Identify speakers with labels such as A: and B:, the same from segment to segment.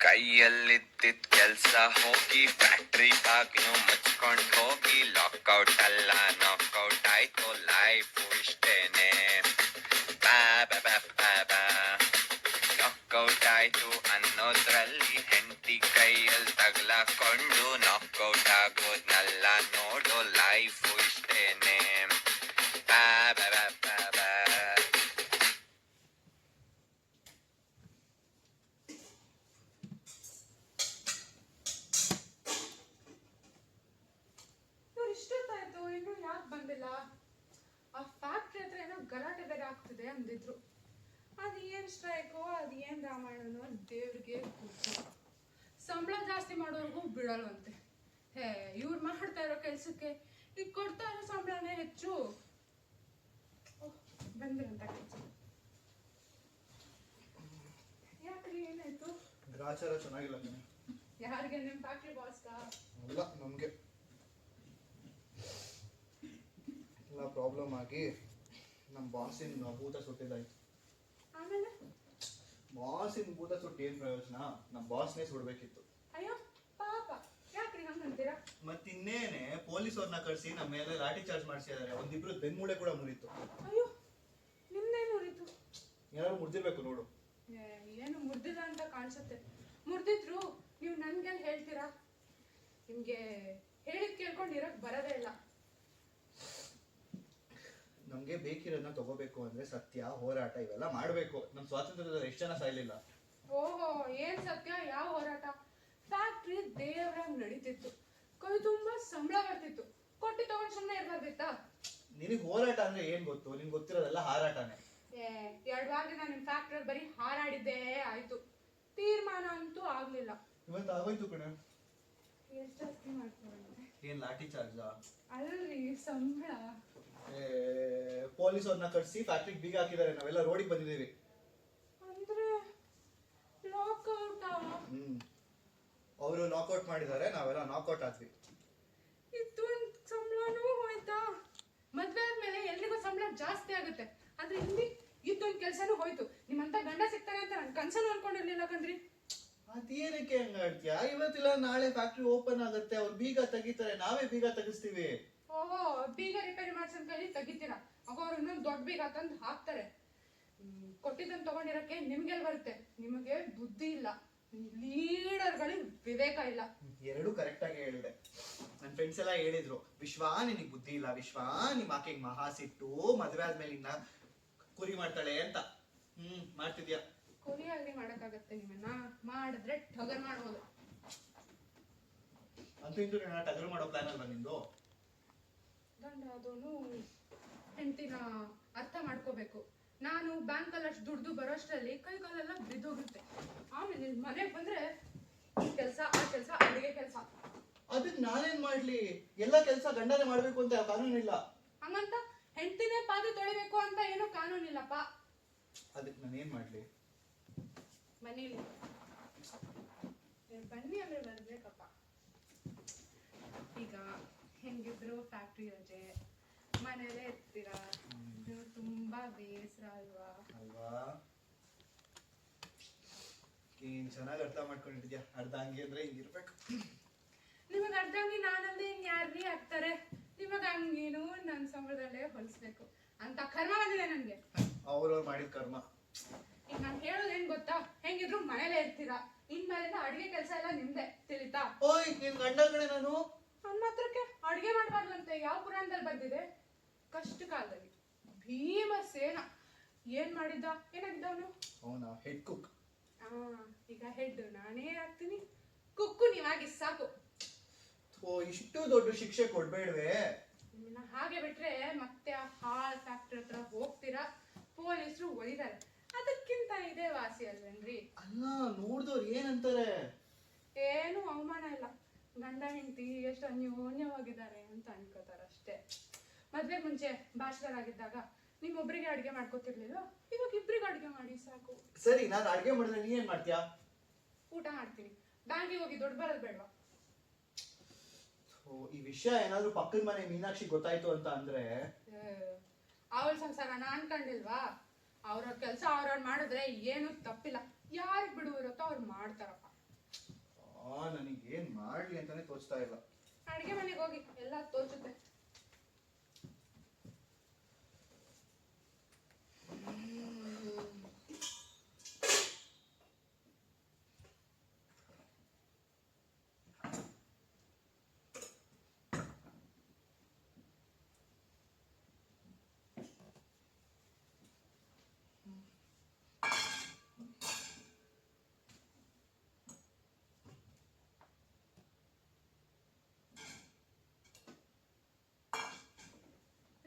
A: ಕೈಯಲ್ಲಿದ್ದಿದ್ ಕೆಲ್ಸ ಹೋಗಿ ಫ್ಯಾಕ್ಟ್ರಿ ಬಾಗ್ಲು ಮುಚ್ಕೊಂಡ್ ಹೋಗಿ ಲಾಕ್ಔಟ್ ಅಲ್ಲ ನಾಕ್ಔಟ್ ಆಯ್ತು ಲೈಫು ಇಷ್ಟೇನೆ. ನಾಕ್ಔಟ್ ಆಯ್ತು ಅನ್ನೋದ್ರಲ್ಲಿ ಹೆಂಡತಿ ಕೈಯಲ್ಲಿ ತಗ್ಲಾಕೊಂಡು ನಾಕ್ಔಟ್ ಆಗೋದ್ನಲ್ಲ ನೋಡೋ ಲೈಫು ಇಷ್ಟೇನೆ.
B: ಇಷ್ಟೊತ್ತಾಯ್ತು ಇನ್ನು ಯಾಕೆ ಬಂದಿಲ್ಲ? ಆ ಫ್ಯಾಕ್ಟ್ರಿ ಹತ್ರ ಏನೋ ಗಲಾಟೆ ಬೇರೆ ಆಗ್ತಿದೆ ಅಂದಿದ್ರು. ಅದು ಏನ್ ಸ್ಟ್ರೈಕೋ ಅದು ಏನ್ ರಾಮಾಯಣನೋ ದೇವ್ರಿಗೆ ಗೊತ್ತು. ಸಂಬಳ ಜಾಸ್ತಿ ಮಾಡೋರ್ಗೂ ಬಿಡಲ್ವಂತೆ. ಇವ್ರು ಮಾಡ್ತಾ ಇರೋ ಕೆಲ್ಸಕ್ಕೆ ಈಗ ಕೊಡ್ತಾ ಇರೋ ಸಂಬಳನೇ ಹೆಚ್ಚು. ಬಂದ್ರಂತ ಕೆಲಸ ಯಾಕ್ರಿ ಏನಾಯ್ತು?
C: ಗ್ರಾಚಾರ ಚೆನ್ನಾಗಿಲ್ಲ.
B: ಯಾರಿಗೆ? ನಿಮ್ ಫ್ಯಾಕ್ಟ್ರಿ ಬಾಸ್ಗಾ?
C: ಅಲ್ಲ, ನಮ್ಗೆ ಎಲ್ಲ ಪ್ರಾಬ್ಲಮ್ ಆಗಿ ನಮ್ಮ ಬಾಸಿನ ಭೂತ ಸುಟ್ಟಿದ್ದಾಯ್ತು.
B: ಆಮೇಲೆ
C: ಬಾಸಿನ ಭೂತ ಸುಟ್ಟು ಏನ್ ಪ್ರಯೋಜನ? ನಮ್ಮ ಬಾಸ್ನೇ ಸುಡ್ಬೇಕಿತ್ತು.
B: ಅಯ್ಯೋ ಪಾಪ, ಯಾಕ್ರಿ ಹಂಗಂತೀರಾ?
C: ಮತ್ತಿನ್ನೇನೆ ಪೊಲೀಸವ್ರನ್ನ ಕರ್ಸಿ ನಮ್ಮ ಮೇಲೆ ಲಾಠಿ ಚಾರ್ಜ್ ಮಾಡಿಸಿದ್ದಾರೆ. ಒಂದಿಬ್ರು ಬೆನ್ಮೂಳೆ ಕೂಡ ಮುರಿತು.
B: ಅಯ್ಯೋ, ನಿಮ್ದೇನು ಮುರಿತು?
C: ಏನಾದ್ರು ಮುರಿದಿರ್ಬೇಕು ನೋಡು.
B: ಏನು ಮುರಿದಿಲ್ಲ ಅಂತ ಕಾಣಿಸುತ್ತೆ. ಮುರಿದಿದ್ರು ನೀವು ನನ್ಗೆಲ್ಲ ಹೇಳ್ತೀರಾ? ನಿಮ್ಗೆ ಹೇಳಿದ್ ಕೇಳ್ಕೊಂಡು ಇರಕ್ ಬರೋದೇ ಇಲ್ಲ.
C: ನಮ್ಗೆ ಬೇಕಿರೋದನ್ನ ತಗೋಬೇಕು ಅಂದ್ರೆ ಸತ್ಯ, ಹೋರಾಟ ಇವೆಲ್ಲ ಮಾಡ್ಬೇಕು. ನಮ್ ಸ್ವಾತಂತ್ರ್ಯದ ಎಷ್ಟು ಜನ ಸಾಯ್ಲಿಲ್ಲ.
B: ಓಹೋ, ಏನ್ ಸತ್ಯ, ಯಾವ ಹೋರಾಟ? ಫ್ಯಾಕ್ಟ್ರಿ ದೇವ್ರಾಗ್ ನಡೀತಿತ್ತು, ಕೈ ತುಂಬಾ ಸಂಬಳ ಬರ್ತಿತ್ತು, ಕೊಟ್ಟಿ ತಗೊಂಡ್ ಸುಮ್ನೆ ಇರ್ಬಾರ್ದಿತ್ತಾ?
C: ನಿನಗ್ ಹೋರಾಟ ಅಂದ್ರೆ ಏನ್ ಗೊತ್ತು? ನಿನ್ಗೆ ಗೊತ್ತಿರೋದೆಲ್ಲ ಹಾರಾಟನೇ.
B: 2 ವಾರದಿಂದ ನಿಮ್ ಫ್ಯಾಕ್ಟ್ರಿ ಬರೀ ಹಾರಾಡಿದ್ದೇ ಆಯ್ತು. ತೀರ್ಮಾನ ಅಂತೂ ಆಗ್ಲಿಲ್ಲ.
C: ಇವತ್ತು ಆಗೋಯ್ತು ಕಣೆ.
B: ಎಷ್ಟ್ ಜಾಸ್ತಿ ಮಾಡ್ಕೊಂಡ್ರೆ?
C: ಏನ್ ಲಾಠಿ ಚಾರ್ಜ್?
B: ಅಲ್ರಿ, ಸಂಬಳ.
C: ಪೊಲೀಸವ್ರನ್ನ ಕರ್ಸಿ ಫ್ಯಾಕ್ಟ್ರಿಗೆ ಬೀಗ ಹಾಕಿದ್ದಾರೆ. ನಾವೆಲ್ಲ ರೋಡಿಗೆ ಬಂದಿದ್ದೀವಿ.
B: ಅಂದ್ರೆ ಲಾಕ್ಔಟ್?
C: ಅವರು ಲಾಕ್ಔಟ್ ಮಾಡಿದ್ದಾರೆ, ನಾವೆಲ್ಲ ನಾಕ್ಔಟ್ ಆದ್ವಿ.
B: ಇದೊಂದ್ ಸಂಬಳನೂ ಹೋಯ್ತಾ? ಮದ್ವೆ ಆದ್ಮೇಲೆ ಎಲ್ರಿಗೂ ಸಂಬಳ ಜಾಸ್ತಿ ಆಗುತ್ತೆ, ಆದ್ರೆ ಇಲ್ಲಿ ಇದೊಂದ್ ಕೆಲ್ಸನೂ ಹೋಯ್ತು. ನಿಮ್ಮಂತ ಗಂಡ ಸಿಗ್ತಾರೆ ಅಂತ ನನ್ ಕನ್ಸನ್ನು ಅನ್ಕೊಂಡಿರ್ಲಿಲ್ಲ ಕಣ್ರಿ.
C: ಅದೇನಕ್ಕೆ ಹಂಗ ಆಡ್ತೀಯ? ಇವತ್ತಿಲ್ಲ ನಾಳೆ ಫ್ಯಾಕ್ಟ್ರಿ ಓಪನ್ ಆಗುತ್ತೆ, ಅವ್ರು ಬೀಗ ತೆಗಿತಾರೆ, ನಾವೇ ಬೀಗ ತೆಗಿಸ್ತೀವಿ.
B: ಓಹೋ, ಬೀಗ ರಿಪೇರಿ ಮಾಡ್ಸನ್ ಕೈಲಿ ತೆಗಿತೀರಾ? ಅವ್ರು ಇನ್ನೊಂದು ದೊಡ್ಡ ಬೀಗ ತಂದು ಹಾಕ್ತಾರೆ. ಕೊಟ್ಟಿದ್ದನ್ನು ತಗೊಂಡಿರಕ್ಕೆ ನಿಮ್ಗೆಲ್ ಬರುತ್ತೆ? ನಿಮಗೆ ಬುದ್ಧಿ ಇಲ್ಲ, ಲೀಡರ್ಗಳಿಗೆ ವಿವೇಕ ಇಲ್ಲ.
C: ಎರಡು ಕರೆಕ್ಟ್ ಆಗಿ ಹೇಳಿದೆ. ನನ್ನ ಫ್ರೆಂಡ್ಸ್ ಎಲ್ಲ ಹೇಳಿದ್ರು, ವಿಶ್ವಾ ನಿನಗ್ ಬುದ್ಧಿ ಇಲ್ಲ, ವಿಶ್ವಾ ನಿಮ್ ಆಕೆಗೆ ಮಹಾ ಸಿಟ್ಟು, ಮದ್ವೆ ಆದ್ಮೇಲೆ ಇನ್ನ ಕುರಿ ಮಾಡ್ತಾಳೆ ಅಂತ. ಮಾಡ್ತಿದ್ಯಾ?
B: ಕುರಿ ಆಗ್ಲಿ ಮಾಡಕ್ಕಾಗತ್ತೆ? ನಿಮ್ಮನ್ನ ಮಾಡಿದ್ರೆ ಟಗರ್ ಮಾಡ್ಬೋದು.
C: ಅಂತೂ ಇಂತೂ ಟಗರ್ ಮಾಡೋ ಪ್ಲಾನ್ ಅಲ್ವಾ ನಿಂದು?
B: ಗಂಡ ಅದೋನು ಹೆಂಡತಿನ ಅರ್ಥ ಮಾಡ್ಕೋಬೇಕು. ನಾನು ಬ್ಯಾಂಕಲ್ಲಿ ಅಷ್ಟು ದುಡ್ದು ಬರೋಷ್ಟರಲ್ಲಿ ಕೈ ಕಾಲೆಲ್ಲ ಬಿದ್ದೋಗುತ್ತೆ. ಆಮೇಲೆ ಮನೆಗೆ ಬಂದ್ರೆ ಈ ಕೆಲಸ, ಆ ಕೆಲಸ, ಅಡುಗೆ ಕೆಲಸ.
C: ಅದಕ್ಕೆ ನಾನೇನ್ ಮಾಡ್ಲಿ? ಎಲ್ಲ ಕೆಲಸ ಗಂಡನೇ ಮಾಡ್ಬೇಕು ಅಂತ ಕಾನೂನಿಲ್ಲ.
B: ಹಂಗಂತ ಹೆಂಡತಿನೇ ಪಾದ ತೊಳಿಬೇಕು ಅಂತ ಏನೋ ಕಾನೂನಿಲ್ಲಪ್ಪ.
C: ಅದಕ್ಕೆ ನಾನೇನ್ ಮಾಡ್ಲಿ?
B: ಮನೇಲಿ ಬನ್ನಿ ಅಂದ್ರೆ ಬರ್ಬೇಕಪ್ಪ. ಈಗ ಹೆಂಗಿದ್ರು ಫ್ಯಾಕ್ಟ್ರಿ ರಜೆ, ಮನೇಲೆ ಇರ್ತೀರಾ, ತುಂಬಾ ಬೇಸರ ಅಲ್ವಾ?
C: ಅಲ್ವಾ? ಏನ್ ಚೆನ್ನಾಗಿ ಅರ್ಥ ಮಾಡ್ಕೊಂಡಿದ್ಯಾ. ಅರ್ಧಾಂಗಿ ಅಂದ್ರೆ ಹಿಂಗಿರ್ಬೇಕು.
B: ನಿಮಗ್ ಅರ್ಧಾಂಗಿ ನಾನಂದ್ರೆ ಇನ್ ಯಾರ್ರೀ ಆಗ್ತಾರೆ? ನಿಮಗ್ ಹಂಗೇನು ನನ್ ಸಂಬಳದಲ್ಲೇ ಹೊಲಿಸ್ಬೇಕು ಅಂತ ಕರ್ಮ ಬಂದಿದೆ ನನ್ಗೆ.
C: ಅವ್ರವ್ರು ಮಾಡಿದ ಕರ್ಮ.
B: ಈಗ ನಾನ್ ಹೇಳೋದ್ ಏನ್ ಗೊತ್ತಾ? ಹೆಂಗಿದ್ರು ಮನೇಲೆ ಇರ್ತೀರಾ, ಇನ್ಮೇಲಿಂದ ಅಡ್ಗೆ ಕೆಲಸ ಎಲ್ಲ ನಿಮ್ದೆ, ತಿಳಿತಾ?
C: ಓಯ್, ನಿನ್ ಗಂಡ ಕಡೆ ನಾನು
B: ನನ್ನ ಹತ್ರಕ್ಕೆ ಅಡ್ಗೆ ಮಾಡ್ಬಾರ್ದಂತೆ ಯಾವ ಪುರಾಣದಲ್ಲಿ ಬಂದಿದೆ? ಕಷ್ಟ ಕಾಲದಲ್ಲಿ ಭೀಮಸೇನ ಏನ್ ಮಾಡಿದ್ದ? ಏನಾಗಿದ್ದ ಅವನು?
C: ಅವನ ಹೆಡ್ ಕುಕ್.
B: ಈಗ ಹೆಡ್ ನಾನೇ ಆಗ್ತೀನಿ, ಕುಕ್ಕು ನೀವಾಗಿ ಸಾಕು.
C: ಇಷ್ಟು ದೊಡ್ಡ ಶಿಕ್ಷೆ ಕೊಡ್ಬೇಡ್ವೆ?
B: ನಿಮ್ಮನ್ನ ಹಾಗೆ ಬಿಟ್ರೆ ಮತ್ತೆ ಆ ಹಾಲ್ ಫ್ಯಾಕ್ಟ್ರಿ ಹತ್ರ ಹೋಗ್ತೀರಾ, ಪೊಲೀಸರು ಒಯ್ದಾರೆ. ಅದಕ್ಕಿಂತ ಇದೇ ವಾಸಿ ಅಲ್ವೇನ್ರಿ?
C: ಅಲ್ಲ, ನೋಡ್ದವ್ರು ಏನಂತಾರೆ?
B: ಏನು ಅವಮಾನ ಇಲ್ಲ. ಗಂಡ ಹೆಂಡತಿ ಎಷ್ಟು ಅನ್ಯೋನ್ಯವಾಗಿದ್ದಾರೆ ಅಂತ ಅನ್ಕೋತಾರ ಅಷ್ಟೇ. ಮದ್ವೆ ಮುಂಚೆ ಬ್ಯಾಚಲರ್ ಆಗಿದ್ದಾಗ ನಿಮ್ಮೊಬ್ರಿಗೆ ಅಡ್ಗೆ ಮಾಡ್ಕೋತಿರ್ಲಿಲ್ಲ, ಇವಾಗ ಇಬ್ರಿಗೆ ಅಡ್ಗೆ ಮಾಡಿ ಸಾಕು.
C: ಸರಿ, ನಾನು ಅಡ್ಗೆ ಮಾಡಿದ್ರೆ ನೀ ಏನ್ ಮಾಡ್ತೀಯಾ?
B: ಊಟ ಮಾಡ್ತೀನಿ. ಬ್ಯಾಂಕಿಗೆ ಹೋಗಿ ದುಡ್ಡು ಬರೋದು ಬೇಡವಾ?
C: ಈ ವಿಷಯ ಏನಾದ್ರು ಪಕ್ಕದ ಮನೆ ಮೀನಾಕ್ಷಿ ಗೊತ್ತಾಯ್ತು ಅಂತ ಅಂದ್ರೆ
B: ಅವಳ ಸಂಸಾರ ನಾನ್ ಕಂಡಿಲ್ವಾ? ಅವ್ರ ಕೆಲಸ ಅವ್ರವ್ರು ಮಾಡಿದ್ರೆ ಏನು ತಪ್ಪಿಲ್ಲ. ಯಾರಿಗ್ ಬಿಡುವಿರುತ್ತೋ ಅವ್ರು ಮಾಡ್ತಾರಪ್ಪ.
C: ನನಗೆ ಏನ್ ಮಾಡ್ಲಿ ಅಂತಾನೆ ತೋಚ್ತಾ ಇಲ್ಲ.
B: ಅಡ್ಗೆ ಮನೆಗೆ ಹೋಗಿ ಎಲ್ಲ ತೋಚುತ್ತೆ.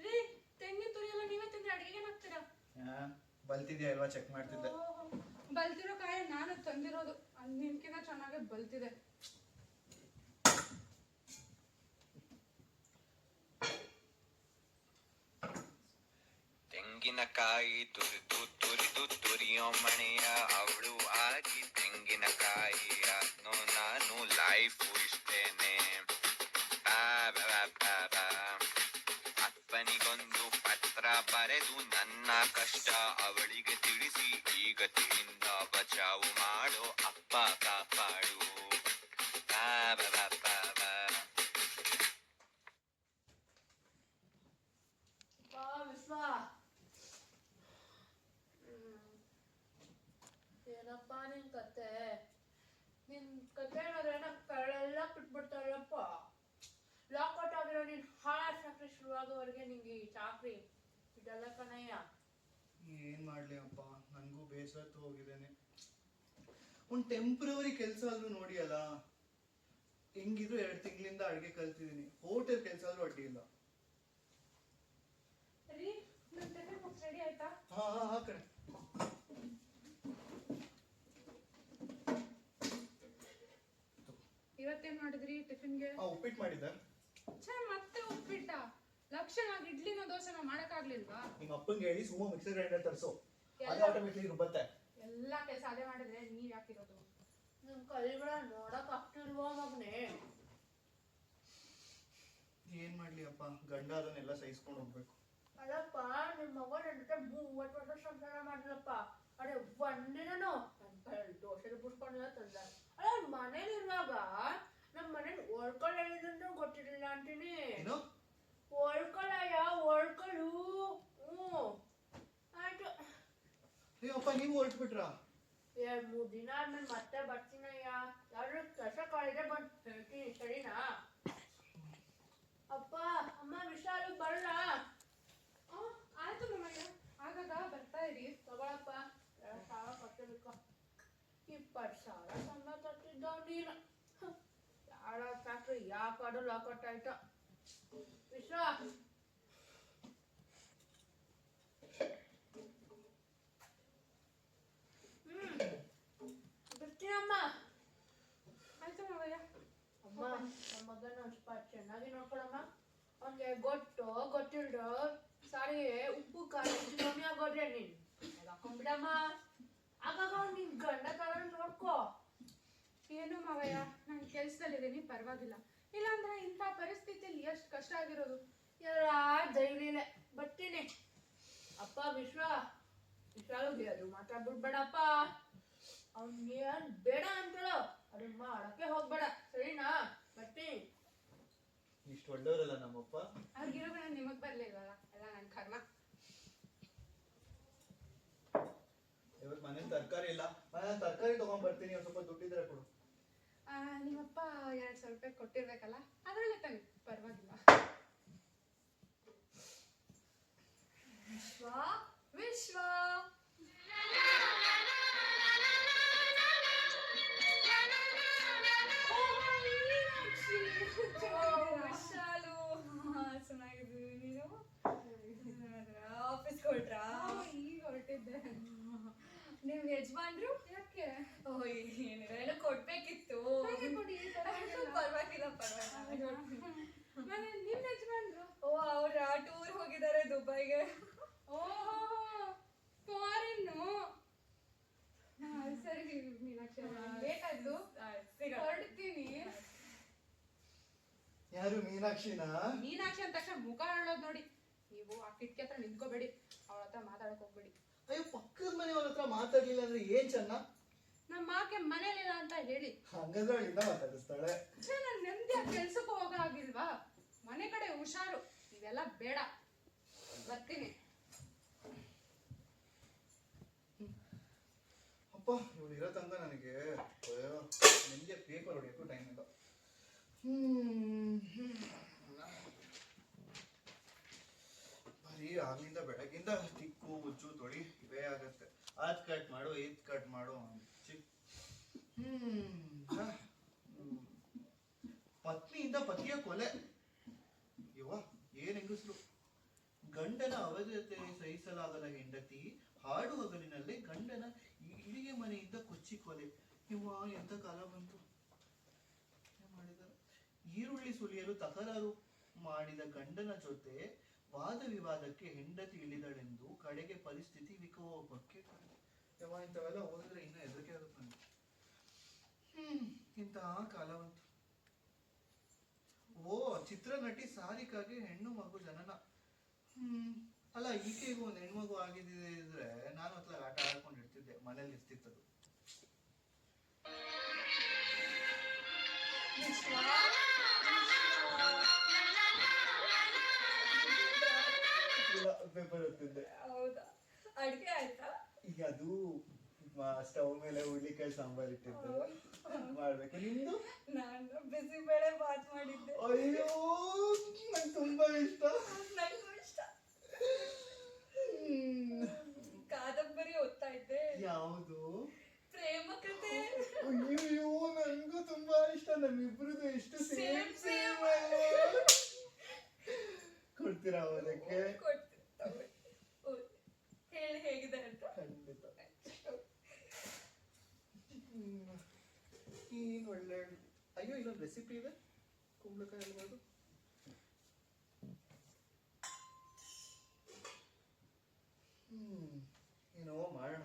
B: ರೀ, ತೆಂಗಿನ ತುರಿ ಎಲ್ಲ ನೀವೇ ತಿಂದ್ರೆ ಅಡಿಗೆ ಹಾಕ್ತೀರಾ?
C: ಬಲ್ತಿದ್ಯಾ ಇಲ್ವಾ ಚೆಕ್ ಮಾಡ್ತಿದ್ದೆ.
B: ಬಲ್ತಿರೋ ಕಾಯಿ ನಾನು ತಂದಿರೋದು, ಅದು ನಿಮ್ಕಿಂತ ಚೆನ್ನಾಗಿ ಬಲ್ತಿದೆ.
A: ತೆಂಗಿನಕಾಯಿ ತುರಿದು ತುರಿದು ತುರಿಯೋ ಮಣೆಯ ಅವಳು ಆಗಿ ತೆಂಗಿನಕಾಯಿ ಆದ್ನೋ ನಾನು ಲೈಫು ಇಷ್ಟೇನೆ. ಅಪ್ಪನಿಗೊಂದು ಪತ್ರ ಬರೆದು ನನ್ನ ಕಷ್ಟ ಅವಳಿಗೆ ತಿಳಿಸಿ ಈ ಗತಿಯಿಂದ ಬಚಾವು ಮಾಡೋ ಅಪ್ಪ ಕಾಪಾಡು.
D: ವಿಶ್ವ ಏನಪ್ಪ ನಿನ್ ಕತೆ? ನಿನ್ ಕತೆ ನೋಡ್ರೆ ಕಳೆಲ್ಲ ಬಿಟ್ಬಿಡ್ತಾರಪ್ಪ. ಲಾಕೌಟ್ ಆಗಿರೋ ನೀನ್ ಹಾಳ್ ಚಾಕ್ರಿ ಶುರುವಾಗೋವರೆಗೆ ನಿಂಗೆ ಈ ಚಾಕ್ರಿ ಇದೆಲ್ಲ ಕಣಯ್ಯ.
C: ಏನ್ ಮಾಡ್ಲಿ ಅಪ್ಪ, ನನ್ಗೂ ಬೇಸರ ಹೋಗಿದ್ದೇನೆ. ಒಂದ್ ಟೆಂಪ್ರವರಿ ಕೆಲ್ಸ ಆದ್ರೂ ನೋಡಿ ಅಲ್ಲ. ಹೆಂಗಿದ್ರು 2 ತಿಂಗಳಿಂದ ಅಡ್ಗೆ ಕಲ್ತಿದೀನಿ. ಹೋಟೆಲ್ ಕೆಲ್ಸ ಆದ್ರೂ ಅಡ್ಡಿ ಇಲ್ಲ.
B: ರೀ, ನನ್ ಟಿಫಿನ್ ಬಾಕ್ಸ್ ರೆಡಿ ಆಯ್ತಾ?
C: ಹಾ ಕಣೆ.
B: ಇವತ್ತೇನ್ ಮಾಡಿದ್ರಿ ಟಿಫಿನ್ಗೆ?
C: ಉಪ್ಪಿಟ್ಟು ಮಾಡಿದ್ದೆ.
B: ಮತ್ತೆ ಉಪ್ಪಿಟ್ಟ? ಲಕ್ಷಣ ಇಡ್ಲಿನೋ ದೋಸೆನೋ ಮಾಡಕ್ಕಾಗ್ಲಿಲ್ವಾ?
C: ನಿಮ್ಮ ಅಪ್ಪಂಗೆ ಹೇಳಿ ಸುಮ್ಮ ಮಿಕ್ಸರ್ ಗ್ರೈಂಡರ್ ತರಿಸು, ಅದು ಆಟೋಮೆಟಿಕ್ ರುಬ್ಬತ್ತೆ.
B: ಎಲ್ಲಾ ಕೆಲಸ ಅದೇ ಮಾಡಿದ್ರೆ ನೀವ್ ಯಾಕಿರೋದು?
D: ನಿಮ್ ಕೈಗಳ ನೋಡಕ್ ಆಗ್ತಿಲ್ವಾ ಮಗನೇ?
C: ಏನ್ ಮಾಡ್ಲಿ ಅಪ್ಪ, ಗಂಡ ಅದನ್ನೆಲ್ಲ ಸಹಿಸ್ಕೊಂಡು ಹೋಗ್ಬೇಕು.
D: ಅಲ್ಲಪ್ಪ, ನಿಮ್ ಮಗ ನನ್ನ ಜೊತೆ 30 ವರ್ಷ ಸಂಸಾರ ಮಾಡಿದ್ರಪ್ಪ. ಅದೇ ಒಂದಿನನು ನನ್ ಕೈಯಲ್ಲಿ ದೋಸೆ ಬಿಡ್ಕೊಂಡಿಲ್ಲ ತಂದ. ಅಲ್ಲ, ಮನೇಲಿ ಇರುವಾಗ ನಮ್ ಮನೇಲಿ ಒಳ್ಕೊಳ್ ಹೇಳಿದಂದ್ರೂ ಗೊತ್ತಿರ್ಲಿಲ್ಲ ಅಂತೀನಿ.
C: ಏನು
D: ಒಳ್ಕೊಳಯ್ಯ, ಒಳ್ಕೊಳು. ಆಯ್ತು.
C: ಅಯ್ಯಪ್ಪ, ನೀವು ಹೊರಟ್ಬಿಟ್ರಾ?
D: 2-3 ದಿನ ಆದ್ಮೇಲೆ ಮತ್ತೆ ಬರ್ತೀನಯ್ಯ. ಯಾರು ಕೆಲಸ ಕಾಲಿದ್ರೆ ಬಂದು ಹೇಳ್ತೀನಿ, ಸರಿನಾ? ಅಪ್ಪ ಅಮ್ಮ ವಿಶಾಲು ಬರಲ್ಲ?
B: ಆಯ್ತು ಮಾಮಯ್ಯ, ಆಗಾಗ ಬರ್ತಾ ಇರಿ.
D: ತಗೊಳಪ್ಪ, 2,000 ಕಟ್ಟಬೇಕು. 20,000 ಸಂಬಳ ತಟ್ಟಿದ್ದ ನೀನು. ಯಾರ ಫ್ಯಾಕ್ಟ್ರಿ ಯಾಕಾದ್ರೂ ಲಾಕೌಟ್ ಆಯ್ತಾ? ವಿಶ್ವ, ಬರ್ತೀನಮ್ಮ.
B: ಆಯ್ತು ಮಾಮಯ್ಯ.
D: ಅಮ್ಮ, ನಮ್ಮ ಮಗನ ಒಂದ್ ಸ್ವಲ್ಪ ಚೆನ್ನಾಗಿ ನೋಡ್ಕೊಳಮ್ಮ. ಅವ್ನಿಗೆ ಗೊತ್ತಿಲ್ದೋ ಸಾರಿಗೆ ಉಪ್ಪು ಖಾರ ಕಮ್ಮಿ ಆಗೋದ್ರೆ ನೀನ್ ಹಾಕೊಂಡ್ಬಿಡಮ್ಮ. ಆಗಾಗ ನಿನ್ ಗಂಡ ತರ ನೋಡ್ಕೋ.
B: ಏನು ಮಾವಯ್ಯ, ನಾನು ಕೆಲ್ಸದಲ್ಲಿದ್ದೀನಿ, ಪರವಾಗಿಲ್ಲ. ಇಲ್ಲಾಂದ್ರೆ ಇಂಥ ಪರಿಸ್ಥಿತಿಯಲ್ಲಿ ಎಷ್ಟು ಕಷ್ಟ ಆಗಿರೋದು.
D: ಎಲ್ಲ ದೈಲಿಲೆ ಬರ್ತೀನಿ. ಅಪ್ಪ ವಿಶ್ವಾಲುಗೆ ಅದು ಮಾತಾಡ್ಬಿಡ್ಬೇಡಪ್ಪ. ಅವ್ನಿಗೇನ್ ಬೇಡ ಅಂತೇಳು, ಅದನ್ನ ಮಾಡಕ್ಕೆ ಹೋಗ್ಬೇಡ, ಸರಿನಾ? ಬರ್ತೀನಿ.
C: ಇಷ್ಟು ಒಳ್ಳೆಯವರಲ್ಲ ನಮ್ಮಪ್ಪ.
B: ಅವ್ರಿಗಿರೋ ಗುಣ ನಿಮಗ್ ಬರ್ಲಿಲ್ವಲ್ಲ, ಎಲ್ಲ ನನ್ನ ಕರ್ಮ.
C: ಇವತ್ತು ಮನೇಲಿ ತರಕಾರಿ ಇಲ್ಲ, ನಾನು ತರಕಾರಿ ತಗೊಂಡ್ ಬರ್ತೀನಿ. ಒಂದ್ ಸ್ವಲ್ಪ ದುಡ್ಡಿದ್ರೆ ಕೊಡು.
B: ನಿಮ್ಮಪ್ಪ 2,000 ರೂಪಾಯಿ ಕೊಟ್ಟಿರ್ಬೇಕಲ್ಲ, ಅದರಲ್ಲೇ ತನ್ನಿ, ಪರವಾಗಿಲ್ಲ.
D: ವಿಶ್ವ ವಿಶ್ವ
E: ವಿಶಾಲು, ಚೆನ್ನಾಗಿದ್ದೀವಿ. ನೀನು ಆಫೀಸ್ಗೆ ಹೊರಟ್ರಾ?
B: ಈಗ ಹೊರಟಿದ್ದೆ.
E: ನಿಮ್ ಯಜಮಾನ್ರು
B: ಯಾಕೆ?
E: ಏನಿಲ್ಲ, ಎಲ್ಲ ಕೊಡ್ಬೇಕಿತ್ತು.
B: ಕೊಡಿ,
E: ಪರವಾಗಿಲ್ಲ.
B: ಮನೆ ನಿಮ್ ಯಜಮಾನ್ರು?
E: ಅವ್ರ ಟೂರ್ ಹೋಗಿದ್ದಾರೆ ದುಬೈಗೆ.
B: ಓಹೋ, ಫಾರಿನ್ನು. ಸರಿ ಮೀನಾಕ್ಷಿ, ಲೇಟ್ ಆಯ್ತು, ಹೊರಡ್ತೀನಿ.
C: ಯಾರು ಮೀನಾಕ್ಷಿನಾ?
B: ಮೀನಾಕ್ಷಿ ಅಂದ ತಕ್ಷಣ ಮುಖ ಹೇಳೋದು ನೋಡಿ. ನೀವು ಆ ಕಿಟಕಿ ಹತ್ರ ನಿಂತ್ಕೋಬೇಡಿ, ಅವಳ ಹತ್ರ ಮಾತಾಡಕ್ ಹೋಗ್ಬೇಡಿ.
C: ಅಯ್ಯೋ, ಪಕ್ಕದ ಮನೆಯವ್ರ ಹತ್ರ ಮಾತಾಡ್ಲಿಲ್ಲ ಅಂದ್ರೆ ಏನ್ ಚೆನ್ನ?
B: ನಮ್ಮ ಆಕೆ ಮನೇಲಿಲ್ಲ ಅಂತ ಹೇಳಿ.
C: ಹಂಗಂದ್ರೆ ಅವಳಿಂದ ಮಾತಾಡಿಸ್ತಾಳೆ.
B: ನಾನು ನೆಮ್ಮದಿಯಾಗಿ ಕೆಲ್ಸಕ್ಕೆ ಹೋಗಾಗಿಲ್ವಾ? ಮನೆ ಕಡೆ ಹುಷಾರು, ಇದೆಲ್ಲ ಬೇಡ. ಬರ್ತೀನಿ.
C: ಅಪ್ಪ ಇವಳು ಇರೋ ತನಕ ನನಗೆ ನಿಮಗೆ ಪೇಪರ್ ಹೊಡೆಯೋಕ್ಕೂ ಟೈಮ್ ಇಲ್ಲ. ಬರೀ ಆಗ್ಲಿಂದ ಬೆಳಗ್ಗಿಂದ ತಿಕ್ಕು ಉಜ್ಜು ತೊಳಿ ಇವೇ ಆಗತ್ತೆ. ಅದ್ ಕಟ್ ಮಾಡು ಇದ್ ಕಟ್ ಮಾಡು. ಪತ್ನಿಯಿಂದ ಪತಿಯ ಕೊಲೆ. ಇವ ಏನ್ ಹೆಂಗಸ್ರು. ಗಂಡನ ಅವಧತೆ ಸಹಿಸಲಾಗದ ಹೆಂಡತಿ ಹಾಡು ಹಗಲಿನಲ್ಲೇ ಗಂಡನ ಇಳಿಗೆ ಮನೆಯಿಂದ ಕೊಚ್ಚಿ ಕೊಲೆ. ಇವ ಎಂತ ಕಾಲ ಬಂತು. ಮಾಡಿದ್ದಾರೆ. ಈರುಳ್ಳಿ ಸುಲಿಯಲು ತಕರಾರು ಮಾಡಿದ ಗಂಡನ ಜೊತೆ ವಾದ ವಿವಾದಕ್ಕೆ ಹೆಂಡತಿ ಇಳಿದಳೆಂದು ಕಡೆಗೆ ಪರಿಸ್ಥಿತಿ ವಿಕೋಪಕ್ಕೆ ಯಾವ ಇಂಥವೆಲ್ಲ ಓದಿದ್ರೆ ಇನ್ನೂ ಹೆದರಿಕೆ ಆಗುತ್ತೆ ನನಗೆ. ಇಂತಹ ಕಾಲ ಬಂತು. ಓ ಚಿತ್ರನಟಿ ಸಾರಿಕಾಗೆ ಹೆಣ್ಣು ಮಗು ಜನನ. ಅಲ್ಲ ಈಕೆಗೂ ಒಂದು ಹೆಣ್ಮಗು ಆಗಿದ್ರೆ ನಾನು ಅತ್ಲ ಆಟ ಆಡ್ಕೊಂಡಿರ್ತಿದ್ದೆ, ಮನೇಲಿ ಇರ್ತಿತ್ತದು. ಪೇಪರ್ ಓದ್ತಿದ್ದೆ.
E: ಹೌದಾ? ಅಡ್ಗೆ ಆಯ್ತಾ?
C: ಈಗ ಅದು ಸ್ಟವ್ ಮೇಲೆ ಹುಳ್ಳಿಕಾಯಿ ಸಾಂಬಾರ್ ಇಟ್ಟಿದ್ದೆ, ಮಾಡ್ಬೇಕು. ನಿಮ್ದು?
E: ನಾನು ಬಿಸಿಬೇಳೆ ಬಾತ್ ಮಾಡಿದ್ದೆ.
C: ಅಯ್ಯೋ ನಂಗೆ ತುಂಬಾ ಇಷ್ಟ.
E: ನಂಗೂ ಇಷ್ಟ. ಕಾದಂಬರಿ ಓದ್ತಾ ಇದ್ದೆ.
C: ಯಾವುದು?
E: ಪ್ರೇಮ ಕಥೆ.
C: ಅಯ್ಯೋ ನನ್ಗೂ ತುಂಬಾ ಇಷ್ಟ. ನಮ್ಮಿಬ್ರದ್ದು ಎಷ್ಟು ಸೇಮ್ ಸೇಮ್. ಕೊಡ್ತೀರಾ ಓದಕ್ಕೆ?
E: ಕೊಡ್ತೀನಿ, ತಗೊಳ್ಳಿ. ಹೇಳಿ ಹೇಗಿದೆ ಅಂತ.
C: ಖಂಡಿತ. ಈಗ ಒಳ್ಳೆ. ಅಯ್ಯೋ ಇಲ್ಲೊಂದು ರೆಸಿಪಿ ಇದೆ, ಕುಂಬಳಕಾಯಿ ಅಲ್ವಾದು. ಏನೋ ಮಾಡೋಣ.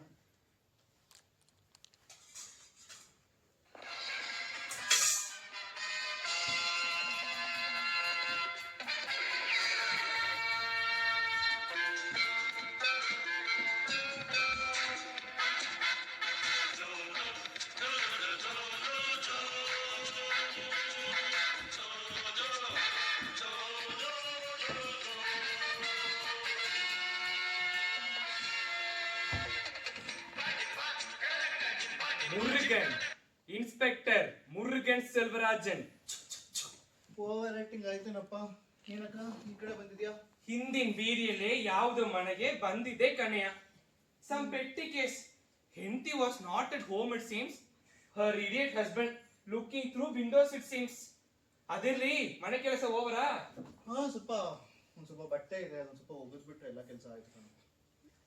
F: Murugan, inspector Murugan Selvarajan.
C: Over acting ಆಯ್ತೇನಪ್ಪ. ಏನಕ್ಕ ಈ ಕಡೆ ಬಂದಿದ್ಯಾ?
F: ಹಿಂದಿನ ಬೀದಿಯಲ್ಲೇ ಯಾವುದೋ ಮನೆಗೆ ಬಂದಿದೆ ಕಣೆಯ. Some petty case. ಹೆಂಡತಿ was not at home it seems. Her idiot husband looking through windows it seems. ಅದಿರ್ಲಿ, ಮನೆ ಕೆಲಸ ಓವರಾ?
C: ಒಂದ್ ಸ್ವಲ್ಪ ಬಟ್ಟೆ ಇದೆ, ಅದೊಂದ್ ಸ್ವಲ್ಪ ಒಗದ್ಬಿಟ್ರೆ ಎಲ್ಲ ಕೆಲಸ ಆಯ್ತು ಕಣ.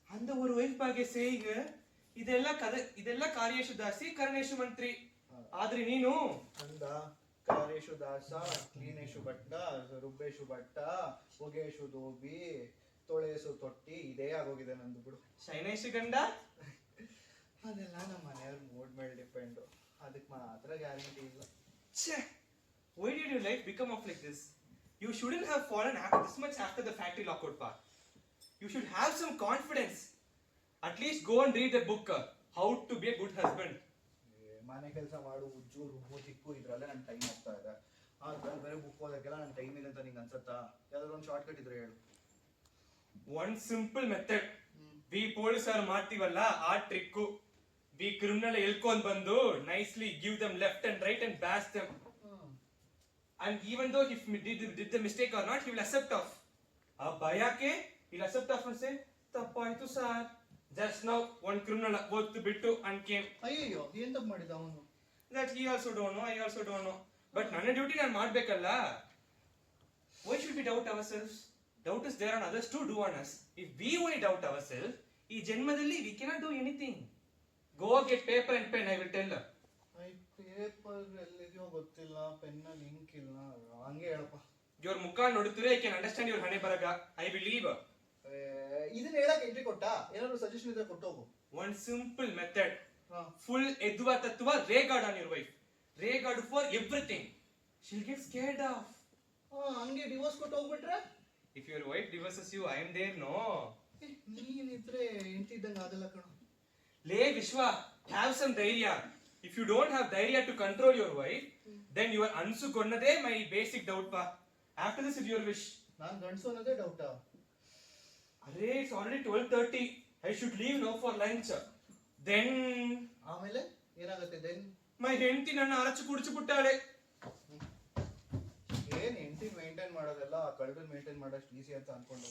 F: அந்த ஒரு ವೈಫ್ ಬಗ್ಗೆ ಸೇಯಿಗ ಇದೆಲ್ಲ ಕಾರ್ಯೇಶು ದಾಸಿ ಕರ್ಣೇಶು ಮಂತ್ರಿ. ಆದ್ರೆ ನೀನು
C: ಅಂದ ಕಾರೇಶು ದಾಸ, ಕ್ಲೀನೇಶು ಭಟ್ಟ, ರುಬ್ಬೇಶು ಭಟ್ಟ, ಒಗೇಶು ದೋಬಿ, ತೊಳೆಸು ತೊಟ್ಟಿ, ಇದೇ ಆಗೋಗಿದೆ ನಂದು ಬಿಡು.
F: ಶೈನೇಶು ಗಂಡ.
C: ಅದೆಲ್ಲ ನಮ್ಮ ಮನೆಯವ್ರ ಮೂಡ್ ಮೇಲೆ ಡಿಪೆಂಡು, ಅದಕ್ಕೆ ಮಾತ್ರ ಗ್ಯಾರಂಟಿ ಇಲ್ಲ.
F: Why did your life become of like this? You shouldn't have fallen this much after the factory lockout part. You should have some confidence. At least go and read the book, How to be a Good Husband.
C: ಮನೆ ಕೆಲಸ ಮಾಡು, ಉಜ್ಜು, ರುಬ್ಬು, ತಿಕ್ಕು, ಇದ್ರಲ್ಲೇ ನನ್ನ time ಹೋಗ್ತಾ ಇದೆ. ಅದ್ರಲ್ಲಿ ಬೇರೆ book ಓದಕ್ಕೆಲ್ಲ ನನ್ನ ಟೈಮ್ ಇದೆ ಅಂತ ನಿಂಗೆ ಅನ್ಸತ್ತಾ? ಯಾವ್ದಾದ್ರು ಒಂದು ಶಾರ್ಟ್ ಕಟ್ ಇದ್ರೆ ಹೇಳು.
F: One simple method. We policeರು ಮಾಡ್ತೀವಲ್ಲ ಆ ಟ್ರಿಕ್ಕು. We criminal ಎಳ್ಕೊಂಡ್ ಬಂದು nicely give them left and right and bash them. And even though if he did the mistake or not, he will accept off. ಆ ಭಯಕ್ಕೆ he'll accept off and say, ತಪ್ಪಾಯ್ತು sir. Just now one criminal ಓದ್ತು ಬಿಟ್ಟು and came.
C: ಅಯ್ಯಯ್ಯೋ ಏನ್ ತಪ್ಪು ಮಾಡಿದ ಅವನು?
F: That he also don't know, I also don't know. But ನನ್ನ ಡ್ಯೂಟಿ ನಾನು ಮಾಡ್ಬೇಕಲ್ಲ. Why should we doubt ourselves? Doubt is there on others to do on us. If we only doubt ourselves, ಈ ಜನ್ಮದಲ್ಲಿ we cannot do anything. Go get paper and pen, I will tell her.
C: Paper ಎಲ್ಲಿದೆಯೋ ಗೊತ್ತಿಲ್ಲ, ಪೆನ್ನಲ್ಲಿ ink ಇಲ್ಲ, ಹಂಗೆ ಹೇಳಪ್ಪ.
F: Your ಮುಖ ನೋಡುತ್ತಿದ್ರೆ I can understand your ಹಣೆ ಬರಗ. I believe.
C: ಇದನ್ನ ಹೇಳಕ್ ಎಂಟ್ರಿ ಕೊಟ್ಟ? ಏನಾದ್ರು ಸಜೆಷನ್ ಇದ್ರೆ ಕೊಟ್ಟೋಗು.
F: One simple method. Full ಎದ್ದುವ ತತ್ವ, regard on your wife. Regard for everything. She'll get scared off.
C: ಹಂಗೆ ಡಿವೋರ್ಸ್ ಕೊಟ್ಟು ಹೋಗ್ಬಿಟ್ರೆ?
F: If your wife divorces you, I am there, no.
C: ನೀನಿದ್ರೆ ಎಂಟಿದ್ದಂಗೆ ಆಗಲ್ಲ ಕಣ.
F: ಲೇ ವಿಶ್ವ, have some dhairya. If you don't have dhairya to control your wife, then you are ansu konnade my basic doubt pa. After this, it's your wish.
C: ನಾನ್ ಗಂಡಸು ಅನ್ನೋದೇ ಡೌಟಾ?
F: Arre, it's already 12:30. I should leave now for lunch. Then
C: ಆಮೇಲೆ ಏನಾಗುತ್ತೆ then?
F: my ಹೆಂಡತಿ ನನ್ನ ಅರಚು ಕುಡಿച്ചു ಬಿಟ್ಟಾಳೆ.
C: ಏನ್ ಹೆಂಡತಿ maintain ಮಾಡೋದೆಲ್ಲ ಕಳ್ಳನ್ maintain ಮಾಡೋಷ್ಟು ಈಸಿ ಅಂತ ಅನ್ಕೊಂಡೆ.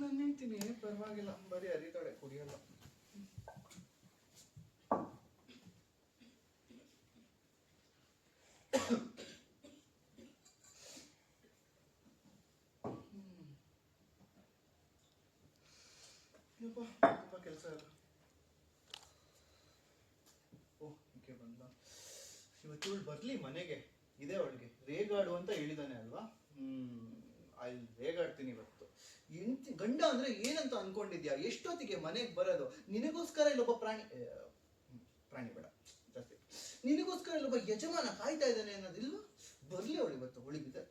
C: ನನ್ನ ಹೆಂಡತಿನೇ ಪರವಾಗಿಲ್ಲ, ಬರೀ ಅರಿತಾಳೆ, ಕುಡಿಯಲ್ಲ. ತುಂಬಾ ಕೆಲಸ ಇಲ್ಲ. ಓಹ್ ಈಕೆ ಬಂದ. ಇವತ್ತು ಇವಳು ಬರ್ಲಿ ಮನೆಗೆ, ಇದೆ ಅವಳಿಗೆ ರೇಗಾಡು ಅಂತ ಹೇಳಿದಾನೆ ಅಲ್ವಾ? ಅಲ್ಲಿ ರೇಗಾಡ್ತೀನಿ ಇವತ್ತು. ಗಂಡ ಅಂದ್ರೆ ಏನಂತ ಅನ್ಕೊಂಡಿದ್ಯಾ? ಎಷ್ಟೊತ್ತಿಗೆ ಮನೆಗೆ ಬರೋದು? ನಿನಗೋಸ್ಕರ ಇಲ್ಲೊಬ್ಬ ಪ್ರಾಣಿ ಬೇಡ ಜಾಸ್ತಿ, ನಿನಗೋಸ್ಕರ ಇಲ್ಲೊಬ್ಬ ಯಜಮಾನ ಕಾಯ್ತಾ ಇದ್ದಾನೆ ಅನ್ನೋದಿಲ್ವಾ? ಬರ್ಲಿ ಅವಳು ಇವತ್ತು ಉಳಿದಿದೆ.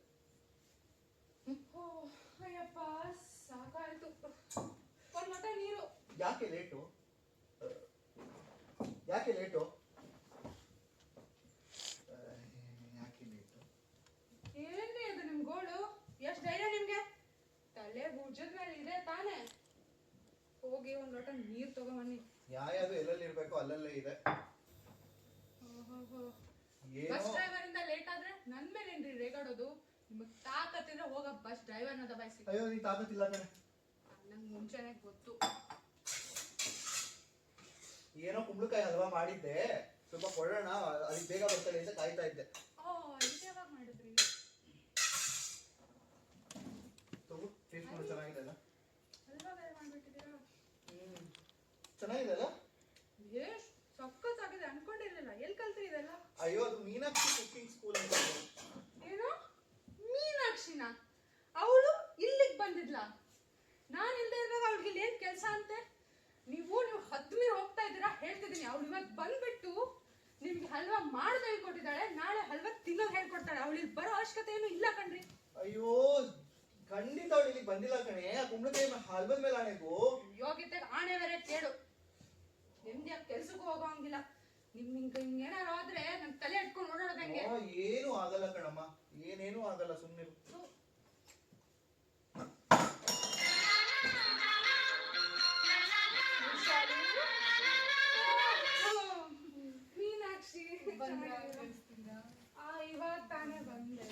B: ಓ ಅಯ್ಯಪ್ಪ ಸಾಕಾಯ್ತು. ಒಂದ್ ಲೋಟ ನೀರು.
C: ಯಾಕೆ ಲೇಟು? ಯಾಕೆ ಲೇಟು?
B: ಏನ್ರಿ ಅದು ನಿಮ್ ಗೋಳು? ಎಷ್ಟ್ ಧೈರ್ಯ ನಿಮ್ಗೆ? ತಲೆ ಭುಜದ ಮೇಲೆ ಇದೆ ತಾನೇ? ಹೋಗಿ ಒಂದ್ ಲೋಟ ನೀರ್ ತಗೊಂಬನ್ನಿ.
C: ಯಾವ್ದು ಎಲ್ಲೆಲ್ಲಿ ಇರ್ಬೇಕು ಅಲ್ಲಲ್ಲೇ ಇದೆ.
B: ಬಸ್ ಡ್ರೈವರ್ ಇಂದ ಲೇಟ್ ಆದ್ರೆ ನನ್ ಮೇಲೆ ಏನ್ರಿ ರೇಗಾಡೋದು? ನಿಮಗ್ ತಾಕತ್ತಿದ್ರೆ ಹೋಗ ಬಸ್ ಡ್ರೈವರ್ ನ ದಬಾಯಿಸಿ.
C: ಅಯ್ಯೋ ನೀ ತಾಕತ್ತಿಲ್ಲ ಕಣೆ.
B: ನಂಗೆ ಮುಂಚೆನೆ ಗೊತ್ತು.
C: ಏನೋ ಕುಂಬಳಕಾಯಿ ಹಲ್ವಾ ಮಾಡಿದ್ದೆ, ಸ್ವಲ್ಪ ಕೊಡೋಣ ಅದಕ್ಕೆ ಬೇಗ ಬರ್ತಾಳೆ ಅಂತ ಕಾಯ್ತಾ ಇದ್ದೆ.
B: ಇದು ಯಾವಾಗ ಮಾಡಿದ್ರಿ?
C: ತಗೋ, ಟೇಸ್ಟ್ ಮಾಡಿ ಚೆನ್ನಾಗಿದೆ ಅಲ್ಲ?
B: ಹಲ್ವಾ ಬೇರೆ ಮಾಡ್ಬಿಟ್ಟಿದ್ದೀರಾ?
C: ಚೆನ್ನಾಗಿದೆ ಅಲ್ಲ?
B: ಎಷ್ಟ್ ಸಕ್ಕತ್ತಾಗಿದೆ, ಅನ್ಕೊಂಡಿರ್ಲಿಲ್ಲ. ಎಲ್ಲಿ ಕಲ್ತ್ರಿ ಇದೆಲ್ಲ?
C: ಅಯ್ಯೋ ಅದು ಮೀನಾಕ್ಷಿ ಕುಕಿಂಗ್ ಸ್ಕೂಲ್ ಅಂತ.
B: ಏನು ಮೀನಾಕ್ಷಿನ? ಅವಳು ಇಲ್ಲಿಗೆ ಬಂದಿದ್ಲ? ನಾನ್ ಇಲ್ದೇ ಇರುವಾಗ ಅವಳಿಗೆ ಇಲ್ಲಿ ಏನ್ ಕೆಲಸ ಅಂತೆ? ನೀವು 10 ಮೀರ್ ಹೋಗ್ತಾ ಇದ್ದೀರಾ ಹೇಳ್ತಿದ್ದೀನಿ. ಅವಳು ಇವತ್ತು ಬಂದ್ಬಿಟ್ಟು ನಿಮ್ಗೆ ಹಲ್ವಾ ಮಾಡೋದು ಹೇಳ್ಕೊಟ್ಟಿದ್ದಾಳೆ, ನಾಳೆ ಹಲ್ವಾ ತಿನ್ನೋದು ಹೇಳ್ಕೊಡ್ತಾಳೆ. ಅವಳು ಇಲ್ಲಿ ಬರೋ ಅವಶ್ಯಕತೆ ಏನು ಇಲ್ಲ ಕಣ್ರಿ.
C: ಅಯ್ಯೋ ಖಂಡಿತ ಅವಳು ಇಲ್ಲಿಗೆ ಬಂದಿಲ್ಲ ಕಣೆ. ಆ ಕುಂಬಳಕಾಯಿ ಹಲ್ವದ ಮೇಲೆ ಆಣೆಗೂ
B: ಯೋಗ್ಯತೆ ಆಣೆ ಬೇರೆ ಕೇಳು. ನಿಮ್ದು ಯಾಕೆ ಕೆಲ್ಸಕ್ಕೂ ಹೋಗೋಂಗಿಲ್ಲ. ಹಿಂಗೇನಾರು ಆದ್ರೆ ನನ್ ತಲೆ ಇಟ್ಕೊಂಡು ಓಡಾಡೋದಂಗೆ.
C: ಏನು ಆಗಲ್ಲ ಕಣಮ್ಮ, ಏನೇನು ಆಗಲ್ಲ, ಸುಮ್ಮನೆ.
B: ಮೀನಾಕ್ಷಿ ಇವಾಗ ತಾನೇ ಬಂದೆ.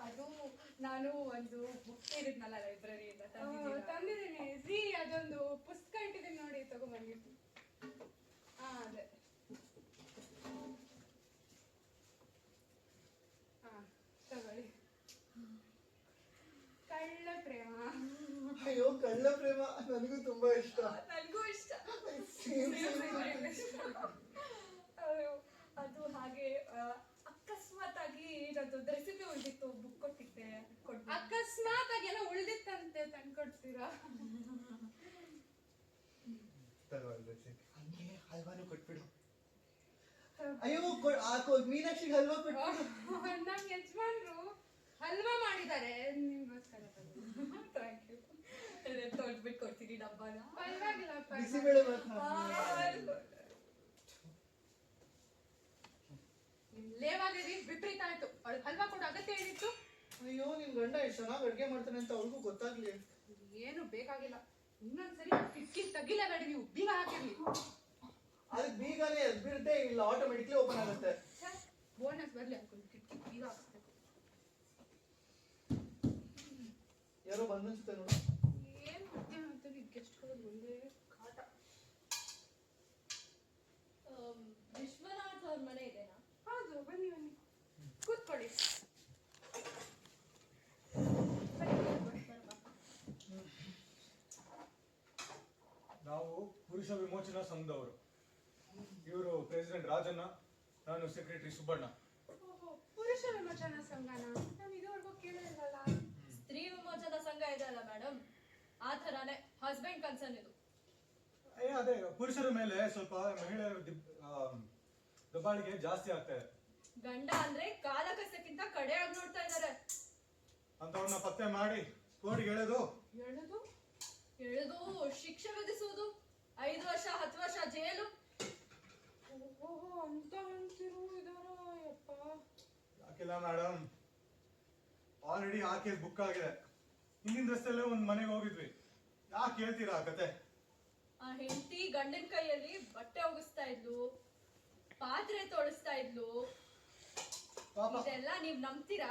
E: ಅದು ನಾನು ಒಂದು ಬುಕ್ ಹೇಳಿದ್ನಲ್ಲ ಲೈಬ್ರರಿಯಿಂದ
B: ತಂದಿದ್ದೀನಿ ರೀ. ಅದೊಂದು ಪುಸ್ತಕ ಇಟ್ಟಿದ್ದೀನಿ ನೋಡಿ, ತಗೊಂಬನ್ನಿ. ಅದೇ ತಗೊಳ್ಳಿ. ಕಳ್ಳ ಪ್ರೇಮ.
C: ಅಯ್ಯೋ ಕಳ್ಳ ಪ್ರೇಮ ನನಗೂ ತುಂಬಾ ಇಷ್ಟ.
E: ನನಗೂ ಇಷ್ಟ. ಅದು ಹಾಗೆ ಅಕಸ್ಮಾತ್ ಆಗಿ ಅದು ರೆಸಿಪಿ ಉಳಿದಿತ್ತು, ಬುಕ್ ಕೊಟ್ಟಿದ್ದೆ.
B: ಅಕಸ್ಮಾತ್ ಆಗಿ ಏನೋ ಉಳ್ದಿತ್ತಂತೆ, ತಂದ್ಕೊಡ್ತೀರಾ?
C: ಹಂಗೆ ಹಲ್ವಾನು ಕೊಟ್ಬಿಡು. ಅಯ್ಯೋ ಮೀನಾಕ್ಷಿಗೆ ಹಲ್ವಾ ಕೊಟ್ಬಿಡು.
B: ನಮ್ ಯಜಮಾನ್ರು ಹಲ್ವಾ ಮಾಡಿದ್ದಾರೆ ನಿಮ್ಗೋಸ್ಕರ.
E: Thank you. ತೊಳ್ಬಿಟ್ಟು ಕೊಡ್ತೀನಿ ಡಬ್ಬನ.
B: ಪರವಾಗಿಲ್ಲ
C: ಬಿಸಿಬೇಳೆ
B: ಲೇವಾದೇವಿ ವಿಪರೀತ ಆಯ್ತು. ಅವಳಿಗೆ ಹಲ್ವಾ ಕೊಡೋ ಅಗತ್ಯ ಏನಿತ್ತು?
C: ಅಯ್ಯೋ ನಿನ್ ಗಂಡ ಎಷ್ಟು ಚೆನ್ನಾಗಿ ಅಡ್ಗೆ ಮಾಡ್ತಾನೆ ಅಂತ ಅವ್ರಿಗೂ ಗೊತ್ತಾಗ್ಲಿ.
B: ಏನು ಬೇಕಾಗಿಲ್ಲ. ಇನ್ನೊಂದ್ಸರಿ ಕಿಟಕಿ ತೆಗಿಲೇಬೇಡಿ ನೀವು, ಬೀಗ ಹಾಕಿರ್ಲಿ.
C: ಅದಕ್ಕೆ ಬೀಗನೇ ಬಿಡದೆ ಇಲ್ಲ, ಆಟೋಮೆಟಿಕ್ಲಿ ಓಪನ್ ಆಗುತ್ತೆ.
B: ಬೋನಸ್ ಬರ್ಲಿ ಹಾಕೊಂಡು ಕಿಟಕಿ ಬೀಗ ಹಾಕ್ಸ್ಬೇಕು.
C: ಯಾರೋ ಬಂದನ್ಸುತ್ತೆ ನೋಡು.
B: ಏನ್ ಮಧ್ಯಾಹ್ನ ಅಂತ ಗೆಸ್ಟ್ಗಳು ಒಂದೇ ಕಾಟ.
E: ವಿಶ್ವನಾಥ್ ಅವ್ರ ಮನೆ ಇದೆನಾ?
B: ಹೌದು, ಬನ್ನಿ ಬನ್ನಿ ಕೂತ್ಕೊಳ್ಳಿ.
F: ನಾವು ಪುರುಷ ವಿಮೋಚನಾ ಸಂಘದವರು. ಇವರು ಪ್ರೆಸಿಡೆಂಟ್ ರಾಜಣ್ಣ, ನಾನು ಸೆಕ್ರೆಟರಿ ಸುಬ್ಬಣ್ಣ.
B: ಪುರುಷ ವಿಮೋಚನಾ ಸಂಘನ ನಾವು ಇದುವರೆಗೂ ಕೇಳಿರಲ್ಲ.
E: ಸ್ತ್ರೀ ವಿಮೋಚನಾ ಸಂಘ ಇದೆ ಅಲ್ಲ ಮೇಡಮ್, ಆ ಥರಾನೇ ಹಸ್ಬೆಂಡ್ ಕನ್ಸರ್ನ್ ಇದು.
F: ಅದೇ ಪುರುಷರ ಮೇಲೆ ಸ್ವಲ್ಪ ಮಹಿಳೆಯರ ದಬ್ಬಾಳಿಕೆ ಜಾಸ್ತಿ ಆಗ್ತಾ ಇದೆ.
E: ಗಂಡ ಅಂದ್ರೆ ಕಾಲ ಕಸಕ್ಕಿಂತ ಕಡೆಯಾಗಿ ನೋಡ್ತಾ ಇದ್ದಾರೆ.
F: ಅಂತವ್ರನ್ನ ಪತ್ತೆ ಮಾಡಿ ಕೋರ್ಟ್ಗೆ ಎಳೆದು
E: ಎಳೆದು ಶಿಕ್ಷೆ ವಿಧಿಸುವುದು, 5 ವರ್ಷ 10 ವರ್ಷ ಜೈಲು.
B: ಅಂತ ಹೇಳ್ತಿರು ಇದಾರ ಯಪ್ಪ.
G: ಯಾಕಿಲ್ಲ ಮೇಡಮ್, ಆಲ್ರೆಡಿ ಆ ಕೇಸ್ ಬುಕ್ ಆಗಿದೆ. ಹಿಂದಿನ ರಸ್ತೆಲ್ಲೇ ಒಂದ್ ಮನೆಗೆ ಹೋಗಿದ್ವಿ. ಯಾಕೆ ಹೇಳ್ತೀರಾ ಆ ಕತೆ?
E: ಆ ಹೆಂಡತಿ ಗಂಡನ ಕೈಯಲ್ಲಿ ಬಟ್ಟೆ ಒಗಿಸ್ತಾ ಇದ್ಲು, ಪಾತ್ರೆ ತೊಳಸ್ತಾ ಇದ್ಲು.
G: ಪಾಪ
E: ಇದೆಲ್ಲ ನೀವ್ ನಂಬ್ತೀರಾ?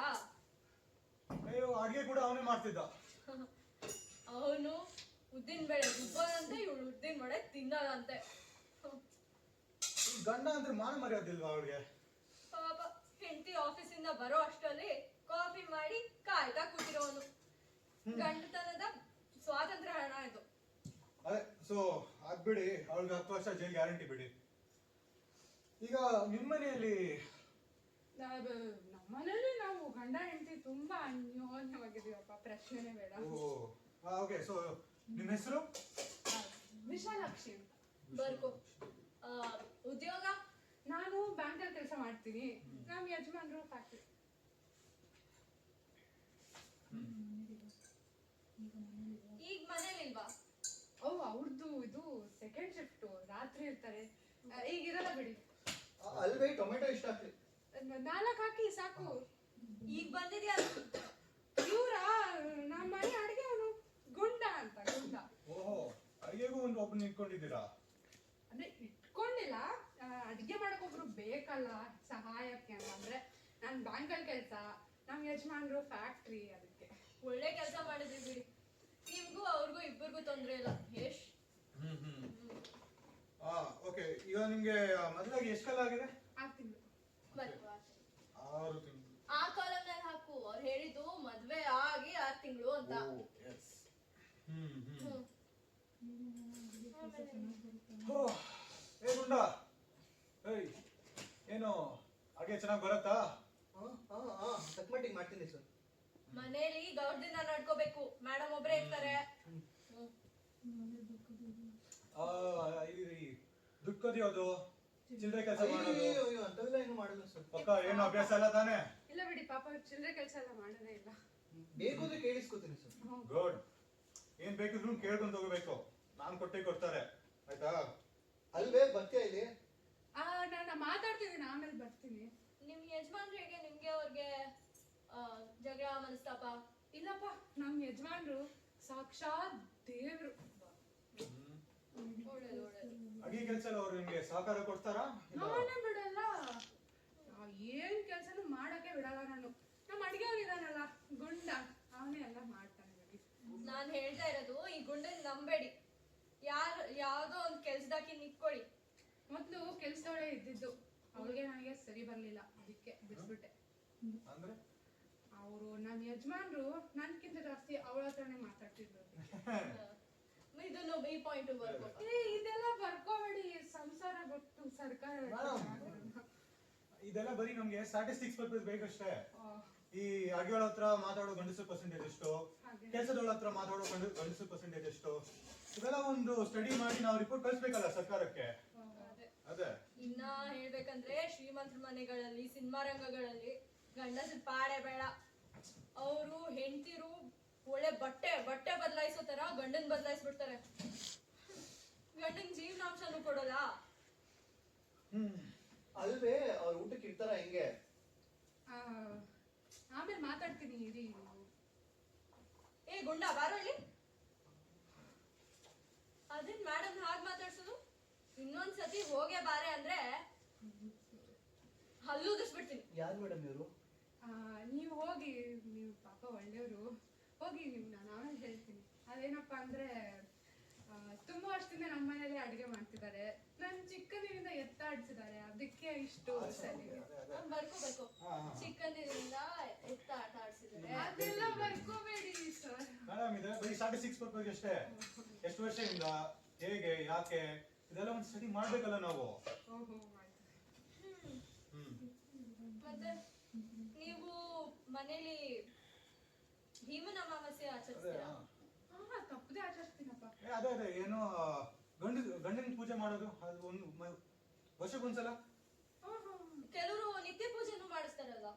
G: ಅಯ್ಯೋ, ಅಡ್ಗೆ ಕೂಡ ಅವನೇ ಮಾಡ್ತಿದ್ದ.
E: ಅವನು ಉದ್ದಿನ ಬೇಳೆ ರುಬ್ಬೋದಂತೆ, ಇವಳು ಉದ್ದಿನ ವಡೆ ತಿನ್ನೋದಂತೆ.
G: ಗಂಡ ಅಂದ್ರೆ ಮಾನ ಮರ್ಯಾದಿಲ್ವಾ ಅವಳಿಗೆ?
E: ಪಾಪ ಹೆಂಡತಿ ಆಫೀಸಿಂದ ಬರೋ ಅಷ್ಟರಲ್ಲಿ ಕಾಫಿ ಮಾಡಿ ಕಾಯ್ತಾ ಕೂತಿರೋನು. ಗಂಡತನದ ಸ್ವಾತಂತ್ರ್ಯ ಹಣ ಇದು.
G: ಅದೇ, ಸೊ ಅದ್ಬಿಡಿ, ಅವಳಿಗೆ 10 ವರ್ಷ ಜೈಲ್ ಗ್ಯಾರಂಟಿ ಬಿಡಿ. ಈಗ ನಿಮ್ಮ ಮನೆಯಲ್ಲಿ
B: ನಮ್ಮನೇಲಿ ನಾವು ಗಂಡ ಹೆಂಡತಿ ತುಂಬಾ ಅನ್ಯೋನ್ಯವಾಗಿದೀವಪ್ಪ, ಪ್ರಶ್ನೆನೇ ಬೇಡ.
G: ಓಕೆ, ಸೊ ನಿಮ್ಮ ಹೆಸರು?
B: ಆ, ವಿಶಾಲಾಕ್ಷಿ ಅಂತ.
E: ಬರ್ಕೋ. ಉದ್ಯೋಗ?
B: ನಾನು ಬ್ಯಾಂಕಲ್ಲಿ ಕೆಲಸ ಮಾಡ್ತೀನಿ. ನಮ್ಮ ಯಜಮಾನ್ರು ಫ್ಯಾಕ್ಟ್ರಿ.
E: ಈಗ ಮನೇಲಿಲ್ವಾ?
B: ಅವ್ರದ್ದು ಇದು ಸೆಕೆಂಡ್ ಶಿಫ್ಟ್, ರಾತ್ರಿ ಇರ್ತಾರೆ. ಈಗ ಇರಲ್ಲ ಬಿಡಿ.
C: ಅಲ್ವೇ ಟೊಮೆಟೊ ಇಷ್ಟ ಆಗ್ಲಿ.
B: 4 ಹಾಕಿ ಸಾಕು.
E: ಈಗ ಬಂದಿದ್ಯಾ?
B: ಇವ್ರ ನಮ್ಮ ಮನೆ ಅಡಿಗೆ ಅವನು ಗುಂಡ ಅಂತ, ಗುಂಡ.
G: ಓಹೋ, ಅಡಿಗೆಗೂ ಒಂದು ಒಬ್ಬನ ಇಟ್ಕೊಂಡಿದ್ದೀರಾ?
B: ಅಂದ್ರೆ ಇಟ್ಕೊಂಡಿಲ್ಲ, ಅಡಿಗೆ ಮಾಡಕ್ ಒಬ್ರು ಬೇಕಲ್ಲ ಸಹಾಯಕ್ಕೆ ಅಂತ. ಅಂದ್ರೆ ನಾನ್ ಬ್ಯಾಂಕಲ್ಲಿ ಕೆಲಸ, ನಮ್ ಯಜಮಾನ್ರು ಫ್ಯಾಕ್ಟ್ರಿ, ಅದಕ್ಕೆ.
E: ಒಳ್ಳೆ ಕೆಲಸ ಮಾಡಿದ್ರಿ ಬಿಡಿ. ನಿಮ್ಗೂ ಅವ್ರಿಗೂ ಇಬ್ಬರಿಗೂ ತೊಂದ್ರೆ ಇಲ್ಲ. ಯಶ್
G: ಓಕೆ, ಈಗ ನಿಮ್ಗೆ ಮದುವೆಗೆ ಎಷ್ಟು ಕಾಲ ಆಗಿದೆ?
B: ಆಗ್ತಿದ್ರು.
E: ಬರ್ಕೋ.
G: 6 ತಿಂಗಳು.
E: ಆ ಕಾಲಮ್ನಲ್ಲಿ ಹಾಕು. ಅವ್ರು ಹೇಳಿದ್ದು ಮದ್ವೆ ಆಗಿ 6 ತಿಂಗಳು ಅಂತ.
G: ಏ ಗುಂಡ, ಏಯ್, ಏನು ಹಾಗೆ ಚೆನ್ನಾಗಿ ಬರತ್ತಾ?
C: ತಕ್ಕಮಟ್ಟಿಗೆ ಮಾಡ್ತೀನಿ ಸರ್.
E: ಮನೇಲಿ ಗೌರ್ದಿಂದ ನಡ್ಕೋಬೇಕು. ಮೇಡಮ್ ಒಬ್ರೇ ಇರ್ತಾರೆ.
G: ದುಡ್ಕೋದಿಯೋದು, ಚಿಲ್ಲರೆ ಕೆಲಸ ಮಾಡೋದು,
C: ಅಯ್ಯೋ, ಅಂಥವೆಲ್ಲ ಏನು ಮಾಡಲ್ಲ ಸರ್.
G: ಪಕ್ಕ ಏನು ಅಭ್ಯಾಸ ಇಲ್ಲ ತಾನೇ?
B: ಇಲ್ಲ ಬಿಡಿ, ಪಾಪ ಚಿಲ್ಲರೆ ಕೆಲಸ ಎಲ್ಲ ಮಾಡೋದೇ ಇಲ್ಲ.
C: ಬೇಕು ಅಂದ್ರೆ ಕೇಳಿಸ್ಕೊತೀನಿ ಸರ್.
G: ಗುಡ್. ಏನ್ ಬೇಕಿದ್ರು ಕೇಳ್ಕೊಂಡು ಹೋಗ್ಬೇಕು. ನಾನ್ ಕೊಡ್ತಾರೆ, ಆಯ್ತಾ?
C: ಅಲ್ವೇ ಬರ್ತೀಯ ಇಲ್ಲಿ?
B: ನಾನು ಮಾತಾಡ್ತಿದ್ದೀನಿ, ಆಮೇಲೆ ಬರ್ತೀನಿ.
E: ನಿಮ್ ಯಜಮಾನ್ರಿಗೆ ನಿಮ್ಗೆ ಅವ್ರಿಗೆ ಜಗಳ ಮನಸ್ತಾಪ?
B: ಇಲ್ಲಪ್ಪ, ನಮ್ ಯಜಮಾನ್ರು ಸಾಕ್ಷಾತ್ ದೇವ್ರು.
E: ಒಳ್ಳೇದು ಒಳ್ಳೇದು.
G: ಅಡಿಗೆ ಕೆಲಸ ಅವ್ರು ನಿಮ್ಗೆ ಸಹಕಾರ ಕೊಡ್ತಾರಾ?
B: ನಾನೇ ಬಿಡಲ್ಲ, ಏನ್ ಕೆಲ್ಸನೂ ಮಾಡಕ್ಕೆ ಬಿಡಲ್ಲ ನಾನು. ನಮ್ಮ ಅಡಿಗೆ ಇದಾನಲ್ಲ ಗುಂಡ, ಅವನೇ ಎಲ್ಲ ಮಾಡ್ತಾನೆ ಬಿಡಿ.
E: ನಾನ್ ಹೇಳ್ತಾ ಇರೋದು, ಈ ಗುಂಡನ್ ನಂಬೇಡಿ. ಯಾವ್ದೋ ಒಂದ್ ಕೆಲ್ಸದಾಕಿ ನಿಕ್ಕೊಳ್ಳಿ.
B: ಮೊದ್ಲು ಕೆಲ್ಸದವಳೆ ಇದ್ದಿದ್ದು, ಅವಳಿಗೆ ನನಗೆ ಸರಿ ಬರ್ಲಿಲ್ಲ, ಅದಕ್ಕೆ ಬಿಡ್ಸ್ಬಿಟ್ಟೆ.
G: ಅಂದ್ರೆ
B: ಅವರು ನಮ್ಮ ಯಜಮಾನ್ರು ನನ್ಕಿಂತ ಜಾಸ್ತಿ ಅವಳ ಹತ್ರನೇ ಮಾತಾಡ್ತಿದ್ರು.
E: ಇದನ್ನು ಈ ಪಾಯಿಂಟ್ ಬರ್ಕೋ.
B: ಇದೆಲ್ಲ ಬರ್ಕೋಬೇಡಿ, ಸಂಸಾರ ಬಿಟ್ಟು ಸರ್ಕಾರ.
G: ಇದೆಲ್ಲ ಬರೀ ನಮ್ಗೆ ಸ್ಟಾಟಿಸ್ಟಿಕ್ಸ್ ಪರ್ಪಸ್ ಬೇಕಷ್ಟೇ. ಈ ಅಡಿಗೆಗಳ ಹತ್ರ ಮಾತಾಡೋ ಗಂಡಸರ ಪರ್ಸೆಂಟೇಜ್ ಎಷ್ಟು, ಕೆಲಸದವಳ ಹತ್ರ ಮಾತಾಡೋ ಗಂಡಸರ ಪರ್ಸೆಂಟೇಜ್ ಎಷ್ಟು, ಇದೆಲ್ಲ ಒಂದು ಸ್ಟಡಿ ಮಾಡಿ ನಾವು ರಿಪೋರ್ಟ್ ಕಳಿಸ್ಬೇಕಲ್ಲ ಸರ್ಕಾರಕ್ಕೆ. ಅದೇ
E: ಇನ್ನ ಹೇಳ್ಬೇಕಂದ್ರೆ ಶ್ರೀಮಂತರ ಮನೆಗಳಲ್ಲಿ, ಸಿನಿಮಾ ರಂಗಗಳಲ್ಲಿ ಗಂಡಸದ ಪಾಡೆ ಬೇಡ. ಅವರು ಹೆಂಡತಿರು ಒಳ್ಳೆ ಬಟ್ಟೆ ಬದಲಾಯಿಸೋ ತರ ಗಂಡನ್ ಬದಲಾಯಿಸ್ಬಿಡ್ತಾರೆ. ಗಂಡನ್ ಜೀವನಾಂಶನೂ ಕೊಡಲ್ಲ.
C: ಅಲ್ವೇ ಅವ್ರ ಊಟಕ್ಕೆ ಇರ್ತಾರ ಹೆಂಗೆ?
B: ಆಮೇಲೆ ಮಾತಾಡ್ತೀನಿ ಇರಿ.
E: ಏ ಗುಂಡ, ಬಾರೋ ಇಲ್ಲಿ. ಅದೇನ್ ಮೇಡಮ್ ಹಾಗೆ ಮಾತಾಡ್ಸೋದು? ಇನ್ನೊಂದ್ಸತಿ ಹೋಗೇ ಬಾರೆ ಅಂದ್ರೆ ಹಲ್ಲುದಿಸ್ಬಿಡ್ತೀನಿ.
C: ಯಾರು ಮೇಡಮ್ ಇವರು?
B: ನೀವು ಹೋಗಿ, ನೀವು ಪಾಪ ಒಳ್ಳೆಯವರು, ಹೋಗಿ. ನೀವು ನಾನು ಆಮೇಲೆ ಹೇಳ್ತೀನಿ. ಅದೇನಪ್ಪ ಅಂದ್ರೆ ತುಂಬಾ ವರ್ಷದಿಂದ ನಮ್ಮ ಮನೇಲಿ ಅಡಿಗೆ ಮಾಡ್ತಿದ್ದಾರೆ. ನನ್ ಚಿಕ್ಕಂದಿನಿಂದ ಎತ್ತಾಡ್ಸಿದ್ದಾರೆ, ಅದಕ್ಕೆ ಇಷ್ಟು ಸರಿ.
E: ಬರ್ಕೋ. ಚಿಕ್ಕಂದಿನಿಂದ ಎತ್ತ ಆಟ ಆಡ್ಸಿದ್ದಾರೆ.
B: ಅದೆಲ್ಲ ಬರ್ಕೋಬೇಡಿ ಸರ್.
G: ಮೇಡಮ್, ಇದೆ ಬರೀ ಸ್ಟಾಟಿಸ್ಟಿಕ್ಸ್ ಪರ್ಪಸ್ ಅಷ್ಟೇ. ಎಷ್ಟು ವರ್ಷದಿಂದ, ಹೇಗೆ, ಯಾಕೆ, ಇದೆಲ್ಲ ಒಂದು ಸ್ಟಡಿ ಮಾಡ್ಬೇಕಲ್ಲ ನಾವು.
E: ಮತ್ತೆ ನೀವು ಮನೇಲಿ ಭೀಮನ ಅಮಾವಾಸ್ಯೆ ಆಚರಿಸ್ತೀರಾ?
B: ತಪ್ಪದೆ ಆಚರಿಸ್ತೀನಪ್ಪ.
G: ಅದೇ ಏನೋ ಗಂಡನ ಪೂಜೆ ಮಾಡೋದು, ಅದು ಒಂದು ವರ್ಷಕ್ಕೊಂದ್ಸಲ.
E: ಕೆಲವರು ನಿತ್ಯ ಪೂಜೆನೂ ಮಾಡಿಸ್ತಾರಲ್ಲ.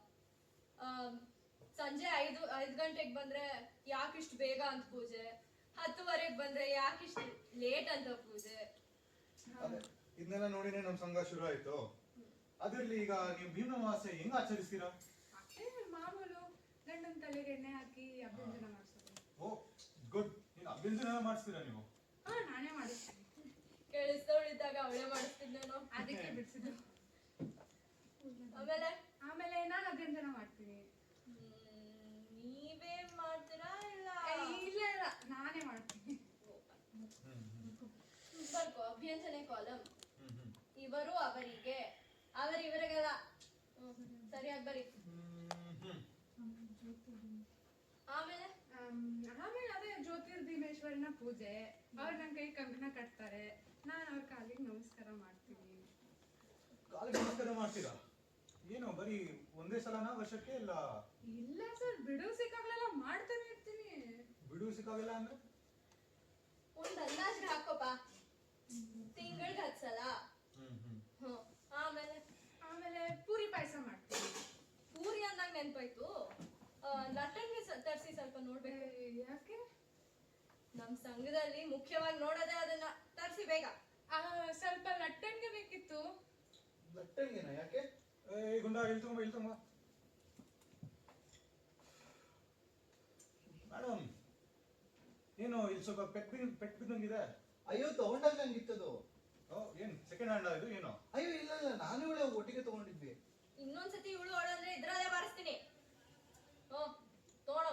E: ಸಂಜೆ 5 ಗಂಟೆಗೆ ಬಂದ್ರೆ ಯಾಕಿಷ್ಟು ಬೇಗ ಅಂತ ಪೂಜೆ, 10:15 ಬಂದ್ರೆ ಯಾಕಿಷ್ಟು ಲೇಟ್ ಅಂತ ಪೂಜೆ.
G: ಇದನ್ನೆಲ್ಲ ನೋಡಿನೇ ನಮ್ ಸಂಘ ಶುರು ಆಯ್ತು. ಅದರಲ್ಲಿ ಈಗ ನೀವು ಭೀಮ ಅಮಾವಾಸ್ಯೆ ಹೆಂಗ್ ಆಚರಿಸ್ತೀರಾ?
B: ಅಷ್ಟೇ ಮಾಮೂಲು, ಗಂಡನ ತಲೆಗೆ ಎಣ್ಣೆ ಹಾಕಿ ಅಭ್ಯಂಜನ ಮಾಡಿಸೋದು.
G: ಓ ಗುಡ್. ನೀನು ಅಭ್ಯಂಜನ ಮಾಡಿಸ್ತೀರಾ ನೀವು?
B: ಹಾ, ನಾನೇ ಮಾಡಿಸ್ತೀನಿ.
E: ಕೇಳಿಸ್ತವಳಿದ್ದಾಗ ಅವಳೇ ಮಾಡಿಸ್ತಿದ್ದೇನೋ.
B: ಅದಕ್ಕೆ ಬಿಡಿಸಿದ್ದು.
E: ಆಮೇಲೆ
B: ಆಮೇಲೆ ನಾನು ಅಭ್ಯಂಜನ ಮಾಡ್ತೀನಿ.
E: ನೀವೇ ಮಾಡ್ತೀರಾ ಇಲ್ಲ?
B: ಇಲ್ಲ ಇಲ್ಲ, ನಾನೇ ಮಾಡ್ತೀನಿ.
E: ಬರ್ಕೋ ಅಭ್ಯಂಜನೆ ಕಾಲಂ. ಇವರು ಅವರಿಗೆ, ಅವರಿವರಿಗೆಲ್ಲ. ಸರಿಯಾಗಿ ಬರಿ. ಆಮೇಲೆ
B: ಆಮೇಲೆ ಅದೇ ಜ್ಯೋತಿರ್ಭೀಮೇಶ್ವರನ ಪೂಜೆ. ಅವ್ರು ನನ್ನ ಕೈ ಕಂಕಣ ಕಟ್ತಾರೆ, ನಾನು ಅವ್ರ ಕಾಲಿಗೆ ನಮಸ್ಕಾರ ಮಾಡ್ತೀನಿ.
G: ಕಾಲಿಗೆ ನಮಸ್ಕಾರ ಮಾಡ್ತೀರಾ? ಏನು ಬರೀ ಒಂದೇ ಸಲನಾ ವರ್ಷಕ್ಕೆ ಇಲ್ಲ?
B: ಇಲ್ಲ ಸರ್, ಬಿಡುವು ಸಿಕ್ಕಾಗಲೆಲ್ಲ ಮಾಡ್ತಾನೆ ಇರ್ತೀನಿ.
G: ಬಿಡುವು ಸಿಕ್ಕಾಗಿಲ್ಲ ಅಂದ್ರೆ?
E: ಒಂದ್ ಅಂದಾಜ್ ಹಾಕೋಪ. ತಿಂಗಳಿಗೆ 10 ಸಲ. ಆಮೇಲೆ
B: ಆಮೇಲೆ ಪೂರಿ ಪಾಯಸ ಮಾಡ್ತೀನಿ.
E: ಪೂರಿ ಅಂದಾಗ ನೆನ್ಪಾಯ್ತು, ಲಟ್ಟಣಿಗೆ ತರಿಸಿ ಸ್ವಲ್ಪ ನೋಡ್ಬೇಕು.
B: ಯಾಕೆ?
E: ನಮ್ ಸಂಘದಲ್ಲಿ ಮುಖ್ಯವಾಗಿ ನೋಡೋದೇ ಅದನ್ನ. ತರಿಸಿ ಬೇಗ.
B: ಸ್ವಲ್ಪ ಲಟ್ಟಣಿಗೆ ಬೇಕಿತ್ತು.
C: ಲಟ್ಟಂಗೆನಾ? ಯಾಕೆ?
G: ಏ ಗುಂಡ, ಇಲ್ಲಿ ತುಂಬ ಮೇಡಮ್, ಏನು ಇಲ್ಲಿ ಸ್ವಲ್ಪ ಪೆಟ್ ಬಿದ್ದಂಗಿದೆ.
C: ಅಯ್ಯೋ, ತಗೊಂಡಾಗ ನಂಗಿತ್ತದು.
G: ಏನ್ ಸೆಕೆಂಡ್ ಹ್ಯಾಂಡ್ ಇದು ಏನೋ?
C: ಅಯ್ಯೋ ಇಲ್ಲ ಇಲ್ಲ, ನಾನು ಇವಳೆ ಒಟ್ಟಿಗೆ ತಗೊಂಡಿದ್ವಿ.
E: ಇನ್ನೊಂದ್ಸತಿ ಇವಳು ಹೊಡಂದ್ರೆ ಇದ್ರಲ್ಲೇ ಬಾರಿಸ್ತೀನಿ. ತೋಣ.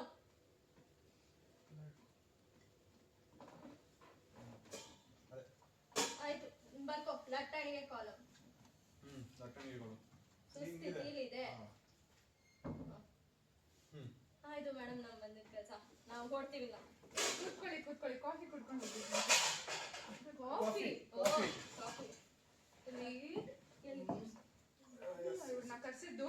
E: ಆಯ್ತು, ಬರ್ಕೋ ಲಟ್ಟಣಿಗೆ ಕಾಲಂ.
G: ಲಟ್ಟಣಿಗೆಗಳು
E: ಸುಸ್ಥಿತಿಲಿದೆ. ಆಯ್ತು ಮೇಡಮ್, ನಾವ್ ಬಂದಿದ್ ಕೆಲಸ ನಾವು ಹೊಡ್ತೀವಿ. ನಾವು
B: ಕೂತ್ಕೊಳ್ಳಿ, ಕಾಫಿ ಕುಡ್ಕೊಂಡು ಹೋಗಿ.
E: ಕಾಫಿ. ಕಾಫಿ
B: ಇವ್ರನ್ನ ಕರ್ಸಿದ್ದು.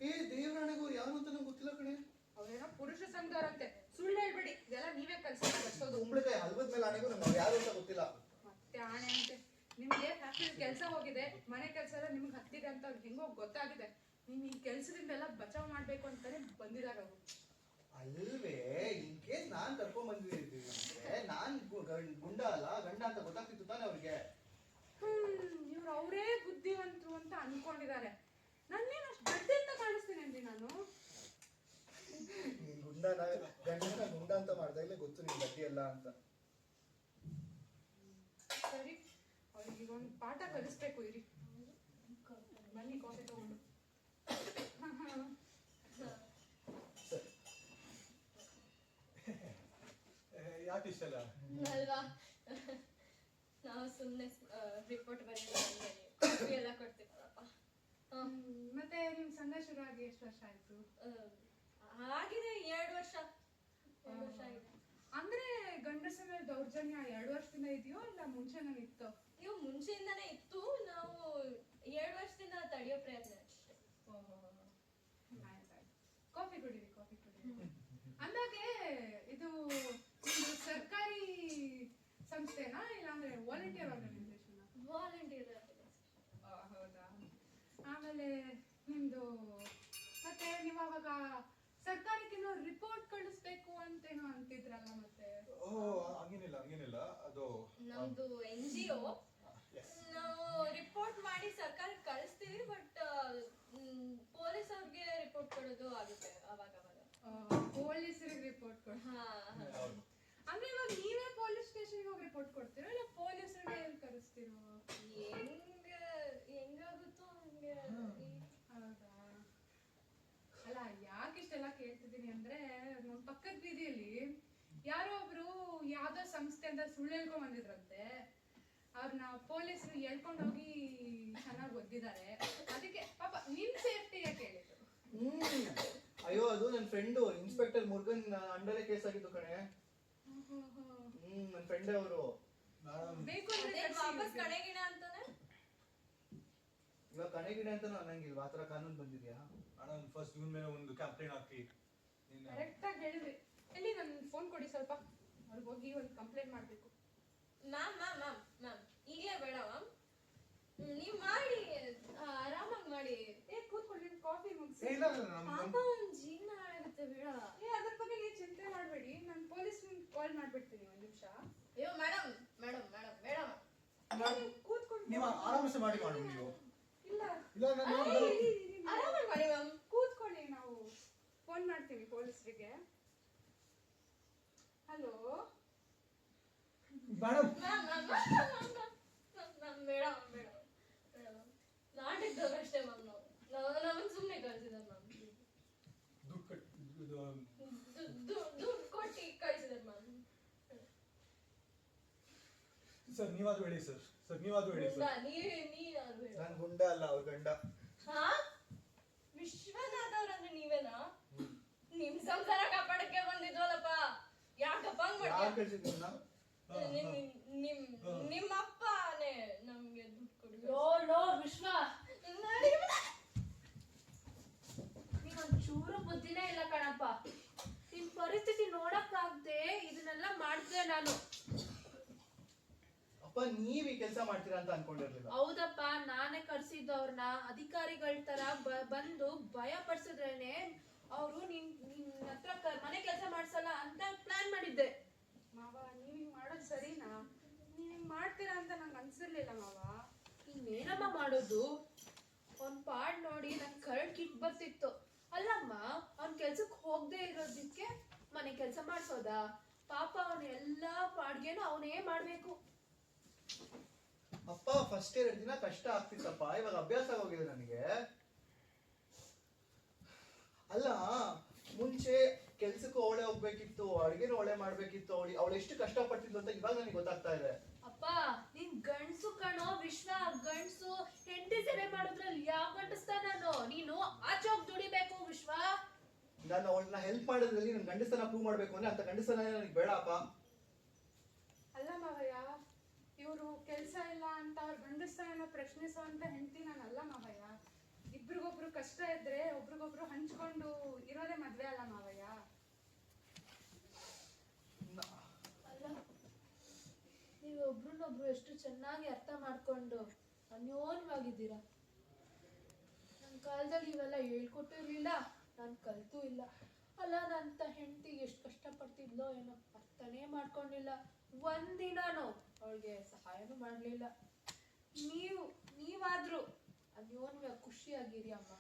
C: ಏ ದೇವರಾಣೆಗೂ ಯಾರು ಅಂತ ನಂಗೆ ಗೊತ್ತಿಲ್ಲ ಕಣೆ.
B: ಅವ್ರೇನೋ ಪುರುಷ ಸಂಘದವರಂತೆ. ಸುಳ್ಳು ಹೇಳ್ಬೇಡಿ, ಇದೆಲ್ಲ ನೀವೇ ಕರ್ಸೋದು.
C: ಕುಂಬಳಕಾಯಿ ಹಲ್ವದ ಮೇಲೆ ಆಣೆಗೂ ನಮ್ಗೆ ಯಾರು ಅಂತ ಗೊತ್ತಿಲ್ಲ.
B: ಮತ್ತೆ ಆಣೆ ಅಂತೆ. ನಿಮ್ಗೆ ಫ್ಯಾಕ್ಟ್ರಿ ಕೆಲಸ ಹೋಗಿದೆ, ಮನೆ ಕೆಲಸ ಎಲ್ಲ ನಿಮ್ಗೆ ಹತ್ತಿದೆ ಅಂತ ಅವ್ರಿಗೆ ಹೆಂಗೋ ಗೊತ್ತಾಗಿದೆ. ನೀನ್ ಈ ಕೆಲ್ಸದಿಂದೆಲ್ಲ ಬಚಾವ್ ಮಾಡ್ಬೇಕು ಅಂತಾನೆ ಬಂದಿದ್ದಾರೆ ಅವರು.
C: ಅಲ್ವೇ, ಇನ್ ಕೇಸ್ ನಾನ್ ಕರ್ಕೊಂಡ್ ಬಂದಿದ್ದೀವಿ ಅಂದ್ರೆ ನಾನ್ ಗುಂಡ ಅಲ್ಲ ಗಂಡ ಅಂತ ಗೊತ್ತಾಗ್ತಿತ್ತು ತಾನೆ ಅವ್ರಿಗೆ.
B: ಇವ್ರು ಅವರೇ ಬುದ್ಧಿವಂತರು ಅಂತ ಅನ್ಕೊಂಡಿದ್ದಾರೆ. ನನ್ನೇನು ಅಷ್ಟು ಗಡ್ಡೆ ಅಂತ ಕಾಣಿಸ್ತೀನಿ ಅಂದಿ ನಾನು.
C: ಗುಂಡನ ಗಂಡನ ಗುಂಡ ಅಂತ ಮಾಡ್ದಾಗಲೇ ಗೊತ್ತು ನಿನ್ ಗಡ್ಡಿ ಅಲ್ಲ ಅಂತ.
B: ಸರಿ, ಅವ್ರಿಗೆ ಒಂದು ಪಾಠ ಕಲಿಸ್ಬೇಕು. ಇರಿ, ಬನ್ನಿ ಕಾಫಿ ತಗೊಂಡು.
G: ಯಾಕೆ ಇಷ್ಟಲ್ಲ?
E: ಅಲ್ವಾ, ನಾವು ಸುಮ್ಮನೆ ರಿಪೋರ್ಟ್ ಬರೆಯೋದು ಎಲ್ಲ ಕೊಡ್ತೀವಲ್ಲಪ್ಪ.
B: ಮತ್ತೆ ನಿಮ್ ಸಂಘ ಶುರು ಆಗಿ ಎಷ್ಟು ವರ್ಷ ಆಯ್ತು?
E: ಆಗಿದೆ 2 ವರ್ಷ. 2 ವರ್ಷ ಆಗಿದೆ.
B: ಅಂದ್ರೆ ಗಂಡಸ ಮೇಲೆ ದೌರ್ಜನ್ಯ 2 ವರ್ಷದಿಂದ ಇದೆಯೋ ಇಲ್ಲ ಮುಂಚೆನೇ ಇತ್ತು?
E: ನೀವು ಮುಂಚೆಯಿಂದಾನೇ ಇತ್ತು, ನಾವು 2 ವರ್ಷದಿಂದ ತಡೆಯೋ ಪ್ರಯತ್ನ ಅಷ್ಟೇ.
B: ಆಯ್ತಾಯ್ತು, ಕಾಫಿ ಕುಡೀರಿ. ಅಂದಾಗೆ ಇದು ಒಂದು ಸರ್ಕಾರಿ ಸಂಸ್ಥೆನಾ ಇಲ್ಲಾಂದ್ರೆ ವಾಲಂಟಿಯರ್ ಆರ್ಗನೈಸೇಷನ್?
E: ವಾಲಂಟಿಯರ್.
B: ಹೌದಾ. ಆಮೇಲೆ ನಿಮ್ದು ಮತ್ತೆ ನೀವು ಅವಾಗ ಸರ್ಕಾರಕ್ಕೇನೋ ರಿಪೋರ್ಟ್ ಕಳಿಸ್ಬೇಕು ಅಂತೇನೋ ಅಂತಿದ್ರಲ್ಲ ಮತ್ತೆ?
G: ಹಂಗೇನಿಲ್ಲ ಅದು
E: ನಮ್ದು NGO. ನಾವು ರಿಪೋರ್ಟ್ ಮಾಡಿ ಸರ್ಕಾರಕ್ಕೆ ಕಳಿಸ್ತೀವಿ, ಬಟ್ ಪೊಲೀಸ್ ಅವ್ರಿಗೆ ರಿಪೋರ್ಟ್ ಕೊಡೋದು ಆಗುತ್ತೆ ಅವಾಗ.
B: ಪೊಲೀಸರಿಗೆ ರಿಪೋರ್ಟ್ ಕೊಡ? ಅಂದ್ರೆ ಇವಾಗ ನೀವೇ ಪೊಲೀಸ್ ಸ್ಟೇಷನ್ಗೆ ಹೋಗಿ ರಿಪೋರ್ಟ್ ಕೊಡ್ತೀರೋ ಇಲ್ಲ ಪೊಲೀಸರಿಗೆ ಎಲ್ಲಿ ಕರೆಸ್ತೀರೋ?
E: ಹೆಂಗಾಗುತ್ತೋ ಹಂಗೆ.
B: ಹೌದಾ. ಅಲ್ಲ, ಯಾಕೆ ಇಷ್ಟೆಲ್ಲ ಕೇಳ್ತಿದ್ದೀನಿ ಅಂದ್ರೆ, ನಮ್ಮ ಪಕ್ಕದ ಬೀದಿಯಲ್ಲಿ ಯಾರೋ ಒಬ್ರು ಯಾವ್ದೋ ಸಂಸ್ಥೆ ಅಂತ ಸುಳ್ಳು ಹೇಳ್ಕೊಂಡ್ ಬಂದಿದ್ರಂತೆ. ಅವ್ರನ್ನ ಪೊಲೀಸರು ಹೇಳ್ಕೊಂಡು ಹೋಗಿ ಚೆನ್ನಾಗಿ ಒದ್ದಿದ್ದಾರೆ. ಅದಕ್ಕೆ ಪಾಪ ನಿಮ್ ಸೇಫ್ಟಿಗೆ ಕೇಳಿದ್ರು.
C: ಅಯ್ಯೋ, ಅದು ನನ್ನ ಫ್ರೆಂಡು ಇನ್ಸ್ಪೆಕ್ಟರ್ ಮುರುಗನ್ ಅಂಡರೇ ಕೇಸ್ ಆಗಿದ್ದು ಕಣೆ. ನನ್ನ ಫ್ರೆಂಡೇ ಅವರು.
B: ಬೇಕು
E: ವಾಪಸ್ ಕಡೆಗಿಡ ಅಂತಾನೆ.
C: ಇವಾಗ ಕಣಗಿಡ ಅಂತ ಅನ್ನಂಗಿಲ್ವಾ? ಆತರ ಕಾನೂನು ಬಂದಿದ್ಯಾ?
G: ಮೇಡಮ್, ಫಸ್ಟ್ ಜೂನ್ ಮೇಲೆ ಒಂದು ಕ್ಯಾಂಪೇನ್ ಹಾಕಿ.
B: ಕರೆಕ್ಟ್ ಆಗಿ ಹೇಳಿದ್ರಿ. ಎಲ್ಲಿ ನನ್ ಫೋನ್ ಕೊಡಿ ಸ್ವಲ್ಪ, ಅವ್ರಿಗೆ ಹೋಗಿ ಒಂದು ಕಂಪ್ಲೇಂಟ್ ಮಾಡ್ಬೇಕು.
E: ಮ್ಯಾಮ್ ಈಗಲೇ ಬೇಡ ಮ್ಯಾಮ್, ನೀವು ಮಾಡಿ ಆರಾಮಾಗಿ ಮಾಡಿ.
B: ಕೂತ್ಕೊಳ್ಳಿ, ಕಾಫಿ ಮುಗಿಸಿ.
E: ಪಾಪ ಒಂದ್ ಜೀವನ ಹಾಳಾಗುತ್ತೆ, ಬೇಡ.
B: ಅದ್ರ ಬಗ್ಗೆ ನೀವು ಚಿಂತೆ ಮಾಡಬೇಡಿ, ನಾನು ಪೊಲೀಸ್ ಕಾಲ್ ಮಾಡ್ಬಿಡ್ತೀನಿ. 1 ನಿಮಿಷ.
E: ಅಯ್ಯೋ ಮೇಡಮ್ ಬೇಡ.
B: ಕೂತ್ಕೊಂಡು
G: ನೀವು ಆರಾಮಸೆ ಮಾಡಿ ನೀವು.
B: ಇಲ್ಲ
G: ಇಲ್ಲ ನಾನು
E: ಆರಾಮಾಗಿ ಮಾಡಿ ಮ್ಯಾಮ್.
B: ಕೂತ್ಕೊಳ್ಳಿ, ನಾವು ಫೋನ್ ಮಾಡ್ತೀವಿ ಪೊಲೀಸರಿಗೆ. ಹಲೋ
G: ಮೇಡಮ್
E: ನಾಟಕದವ್ರು ಅಷ್ಟೇ ಮ್ಯಾಮ್. ನಮ್ಮನ್ನು ಸುಮ್ಮನೆ ಕಳ್ಸಿದಾರೆ ಮ್ಯಾಮ್. ದುಡ್ಡು ಕೊಟ್ಟು ಕಳ್ಸಿದಾರೆ ಮ್ಯಾಮ್.
G: ಸರ್ ನೀವಾದ್ರೂ ಹೇಳಿ ಸರ್. ನೀವಾದ್ರೂ ಹೇಳಿ ಸರ್.
E: ನೀವ್ಯಾರು ಹೇಳಿ?
C: ನಾನು ಗುಂಡ ಅಲ್ಲ, ಅವ್ರ ಗಂಡ.
E: ಹಾ? ವಿಶ್ವನಾಥ್ ಅವ್ರಂದ್ರೆ ನೀವೇನಾ? ನಿಮ್ ಸಂಸಾರ ಕಾಪಾಡಕ್ಕೆ ಬಂದಿದ್ವಲ್ಲಪ್ಪ. ಯಾಕಪ್ಪ ಹಂಗ್
C: ಯಾರು
E: ಮಾಡ್ತೀಯ?
C: ಕಳ್ಸಿದ್ರು ನಾ?
E: ನಿಮ್ಮ ಅಪ್ಪನೇ ನಮ್ಗೆ ದುಡ್ಡು ಕೊಡಿ.
D: ಲೋ ವಿಶ್ವ, ನೀನೊಂದ್ ಚೂರು ಬುದ್ಧಿನೇ ಇಲ್ಲ ಕಣಪ್ಪ. ನಿನ್ ಪರಿಸ್ಥಿತಿ ನೋಡಕ್ಕಾಗ್ದೆ ಇದನ್ನೆಲ್ಲ ಮಾಡ್ದೆ ನಾನು.
C: ಅಪ್ಪ ನೀವ್ ಈ ಕೆಲಸ ಮಾಡ್ತೀರಾ ಅಂತ ಅನ್ಕೊಂಡಿರ್ಲಿಲ್ಲ.
D: ಹೌದಪ್ಪ, ನಾನೇ ಕರ್ಸಿದ್ದು ಅವ್ರನ್ನ. ಅಧಿಕಾರಿಗಳ ತರ ಬಂದು ಭಯ ಪಡಿಸಿದ್ರೇನೆ ಅವರು ನಿನ್ ಹತ್ರ ಮನೆ ಕೆಲಸ ಮಾಡ್ಸಲ್ಲ ಅಂತ ಪ್ಲಾನ್ ಮಾಡಿದ್ದೆ.
B: ಮಾವ, ನೀವ್ ಹಿಂಗ್ ಮಾಡೋದು ಸರಿನಾ? ನೀವ್ ಹಿಂಗ್ ಮಾಡ್ತೀರಾ ಅಂತ ನಂಗೆ ಅನ್ಸಿರ್ಲಿಲ್ಲ ಮಾವ.
D: ಇನ್ನೇನಮ್ಮ ಮಾಡೋದು? ಅವ್ನ್ ಪಾಡ್ ನೋಡಿ ನನ್ ಕರಡ್ ಕಿಟ್ ಬರ್ತಿತ್ತು. ಅಲ್ಲಮ್ಮ, ಅವ್ನ್ ಕೆಲ್ಸಕ್ ಹೋಗದೆ ಇರೋದಕ್ಕೆ ಮನೆ ಕೆಲ್ಸ ಮಾಡ್ಸೋದ? ಪಾಪ ಅವನ ಎಲ್ಲಾ ಪಾಡ್ಗೆನು ಅವನೇ ಮಾಡ್ಬೇಕು.
C: ಅಪ್ಪ ಫಸ್ಟ್ 2 ದಿನ ಕಷ್ಟ ಆಗ್ತಿತ್ತಪ್ಪ, ಇವಾಗ ಅಭ್ಯಾಸ ಆಗೋಗಿದೆ ನನಗೆ. ಅಲ್ಲ, ಮುಂಚೆ ಕೆಲ್ಸಕ್ಕೂ ಅವಳೆ ಹೋಗ್ಬೇಕಿತ್ತು, ಅಡ್ಗೆನೂ ಅವಳೆ ಮಾಡ್ಬೇಕಿತ್ತು. ಅವಳು ಎಷ್ಟು ಕಷ್ಟ ಪಡ್ತಿದ್ಲು ಅಂತ ಇವಾಗ ನನಗೆ ಗೊತ್ತಾಗ್ತಾ ಇದೆ.
D: ಅಪ್ಪ, ನೀನ್ ಗಂಡ್ಸು ಕಣೋ ವಿಶ್ವ. ಗಂಡ್ಸು ಹೆಂಡತಿ ಸೇವೆ ಮಾಡೋದ್ರಲ್ಲಿ ಯಾವ ಗಂಡಸ್ತ ನಾನು? ನೀನು ಆಚೋಗ್ ದುಡಿಬೇಕು ವಿಶ್ವ.
C: ನಾನು ಅವಳನ್ನ ಹೆಲ್ಪ್ ಮಾಡೋದ್ರಲ್ಲಿ ನನ್ನ ಗಂಡಸ್ತನ ಪ್ರೂವ್ ಮಾಡ್ಬೇಕು ಅಂದ್ರೆ ಅಂತ ಗಂಡಸ್ತನ ನನಗೆ ಬೇಡ ಅಪ್ಪ.
B: ಅಲ್ಲ ಮಾವಯ್ಯ, ಇವರು ಕೆಲಸ ಇಲ್ಲ ಅಂತ ಅವ್ರ ಗಂಡಸ್ತಾನ ಪ್ರಶ್ನಿಸುವಂತ ಹೆಂಡತಿ ನಾನಲ್ಲ ಮಾವಯ್ಯ. ಇಬ್ರಿಗೊಬ್ರು ಕಷ್ಟ ಇದ್ರೆ ಒಬ್ರಿಗೊಬ್ರು ಹಂಚ್ಕೊಂಡು ಇರೋದೇ ಮದ್ವೆ ಅಲ್ಲ ಮಾವಯ್ಯ.
D: ಅಲ್ಲ, ನೀವು ಒಬ್ರನ್ನೊಬ್ರು ಎಷ್ಟು ಚೆನ್ನಾಗಿ ಅರ್ಥ ಮಾಡ್ಕೊಂಡು ಅನ್ಯೋನ್ಯವಾಗಿದ್ದೀರಾ. ನನ್ನ ಕಾಲದಲ್ಲಿ ಇವೆಲ್ಲ ಹೇಳ್ಕೊಟ್ಟಿರ್ಲಿಲ್ಲ, ನಾನು ಕಲ್ತೂ ಇಲ್ಲ. ಅಲ್ಲ, ನನ್ನಂತ ಹೆಂಡತಿ ಎಷ್ಟು ಕಷ್ಟಪಡ್ತಿದ್ಲೋ ಏನೋ ಅರ್ಥನೇ ಮಾಡ್ಕೊಂಡಿಲ್ಲ. ಒಂದಿನಾನು ಅವಳಿಗೆ ಸಹಾಯನೂ ಮಾಡಲಿಲ್ಲ. ನೀವಾದ್ರೂ ಅನ್ಯೋನ್ಯ ಖುಷಿಯಾಗಿರಿ ಅಮ್ಮ.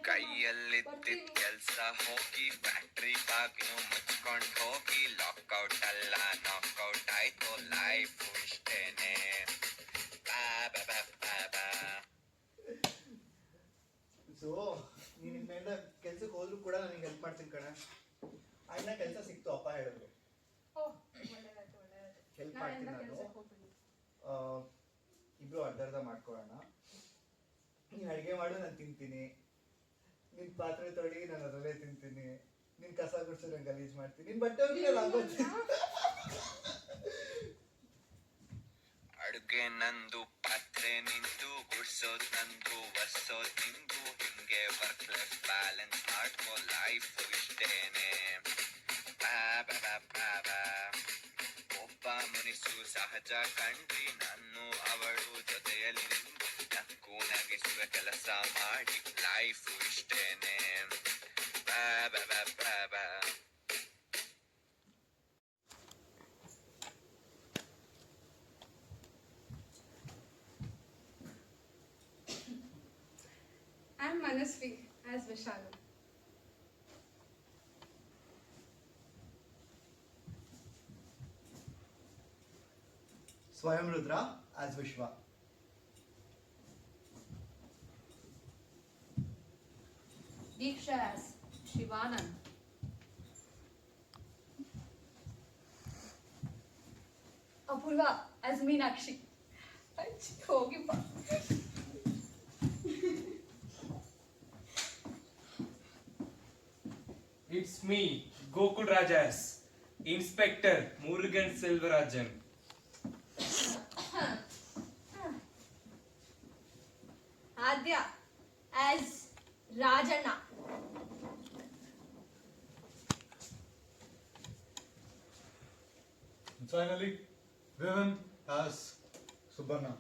A: ಕೈಯಲ್ಲಿದ್ದಿದ್ ಕೆಲ್ಸ ಹೋಗಿ ಫ್ಯಾಕ್ಟ್ರಿ ಬಾಗಿಲು ಮುಚ್ಕೊಂಡ್ ಹೋಗಿ ಲಾಕ್ಔಟ್ ಅಲ್ಲ ನಾಕ್ಔಟ್ ಆಯ್ತು ಲೈಫ್ ಇಷ್ಟೇನೆ.
C: ಸೊ ನೀನ್ ಇನ್ಮೇಲೆ ಕೆಲ್ಸಕ್ಕೆ ಹೋದ್ರು ಕೂಡ ನನಗೆ ಹೆಲ್ಪ್ ಮಾಡ್ತೀನಿ ಕಣ. ಅಣ್ಣ ಕೆಲಸ ಸಿಕ್ತು, ಅಪ್ಪ ಹೇಳಿದ್ರು.
B: ಓಹ್, ಒಳ್ಳೇದಾಯ್ತು.
C: ಹೆಲ್ಪ್
B: ನಾಳೆಯಿಂದ
C: ಮಾಡ್ತೀನಿ
B: ಕೆಲ್ಸಕ್ಕೆ
C: ನಾನು.
B: ಹೋಗ್ತೀನಿ.
C: ಇಬ್ರು ಅರ್ಧ ಮಾಡ್ಕೊಳ್ಳೋಣ. ನೀನ್ ಅಡಿಗೆ ಮಾಡು, ನಾನು ತಿಂತೀನಿ. ನಿನ್ ಪಾತ್ರೆ ತೊಳಿ, ನಾನು ಅದರಲ್ಲೇ ತಿಂತೀನಿ. ನಿನ್ ಕಸ ಗುಡ್ಸು, ನಾನು ಗಲೀಜ್ ಮಾಡ್ತೀನಿ. ನಿನ್ ಬಟ್ಟೆ ಹೋಗಿರಲ್ಲ
A: ಅಡುಗೆ ನಂದು, ಪಾತ್ರೆ ನಿಂದು, ಗುಡ್ಸೋದ್ ನಂದು, ಒರ್ಸೋದ್ ನಿಂದು. ಹಿಂಗೆ ವರ್ಕ್ ಲೈಫ್ ಬ್ಯಾಲೆನ್ಸ್ ಮಾಡ್ಕೋ, ಲೈಫ್ ಇಷ್ಟೇನೆ. ಒಬ್ಬ ಮುನಿಸು ಸಹಜ ಕಂಡ್ರಿ, ನಾನು ಅವಳು ಜೊತೆಯಲ್ಲಿ ನಿಂದು ನಕ್ಕು ನಗಿಸುವ ಕೆಲಸ ಮಾಡಿ, life ಇಷ್ಟೇನೆ.
B: I'm Manasvi as Vishalu.
C: ಸ್ವಯಂ ರುದ್ರ as ವಿಶ್ವ.
D: ದೀಕ್ಷಾ as ಶಿವಾನಂದ್.
E: ಅಪೂರ್ವ as ಮೀನಾಕ್ಷಿ. ಹೋಗಿ ಬಾ.
F: It's me, Gokul Rajas, Inspector Murugan Selvarajan.
E: Aadya as Rajanna.
G: Finally, Vivan as Subarna.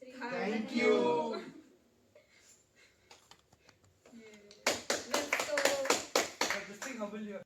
E: Shri
C: thank you.
E: Let's go.
F: This thing, how will you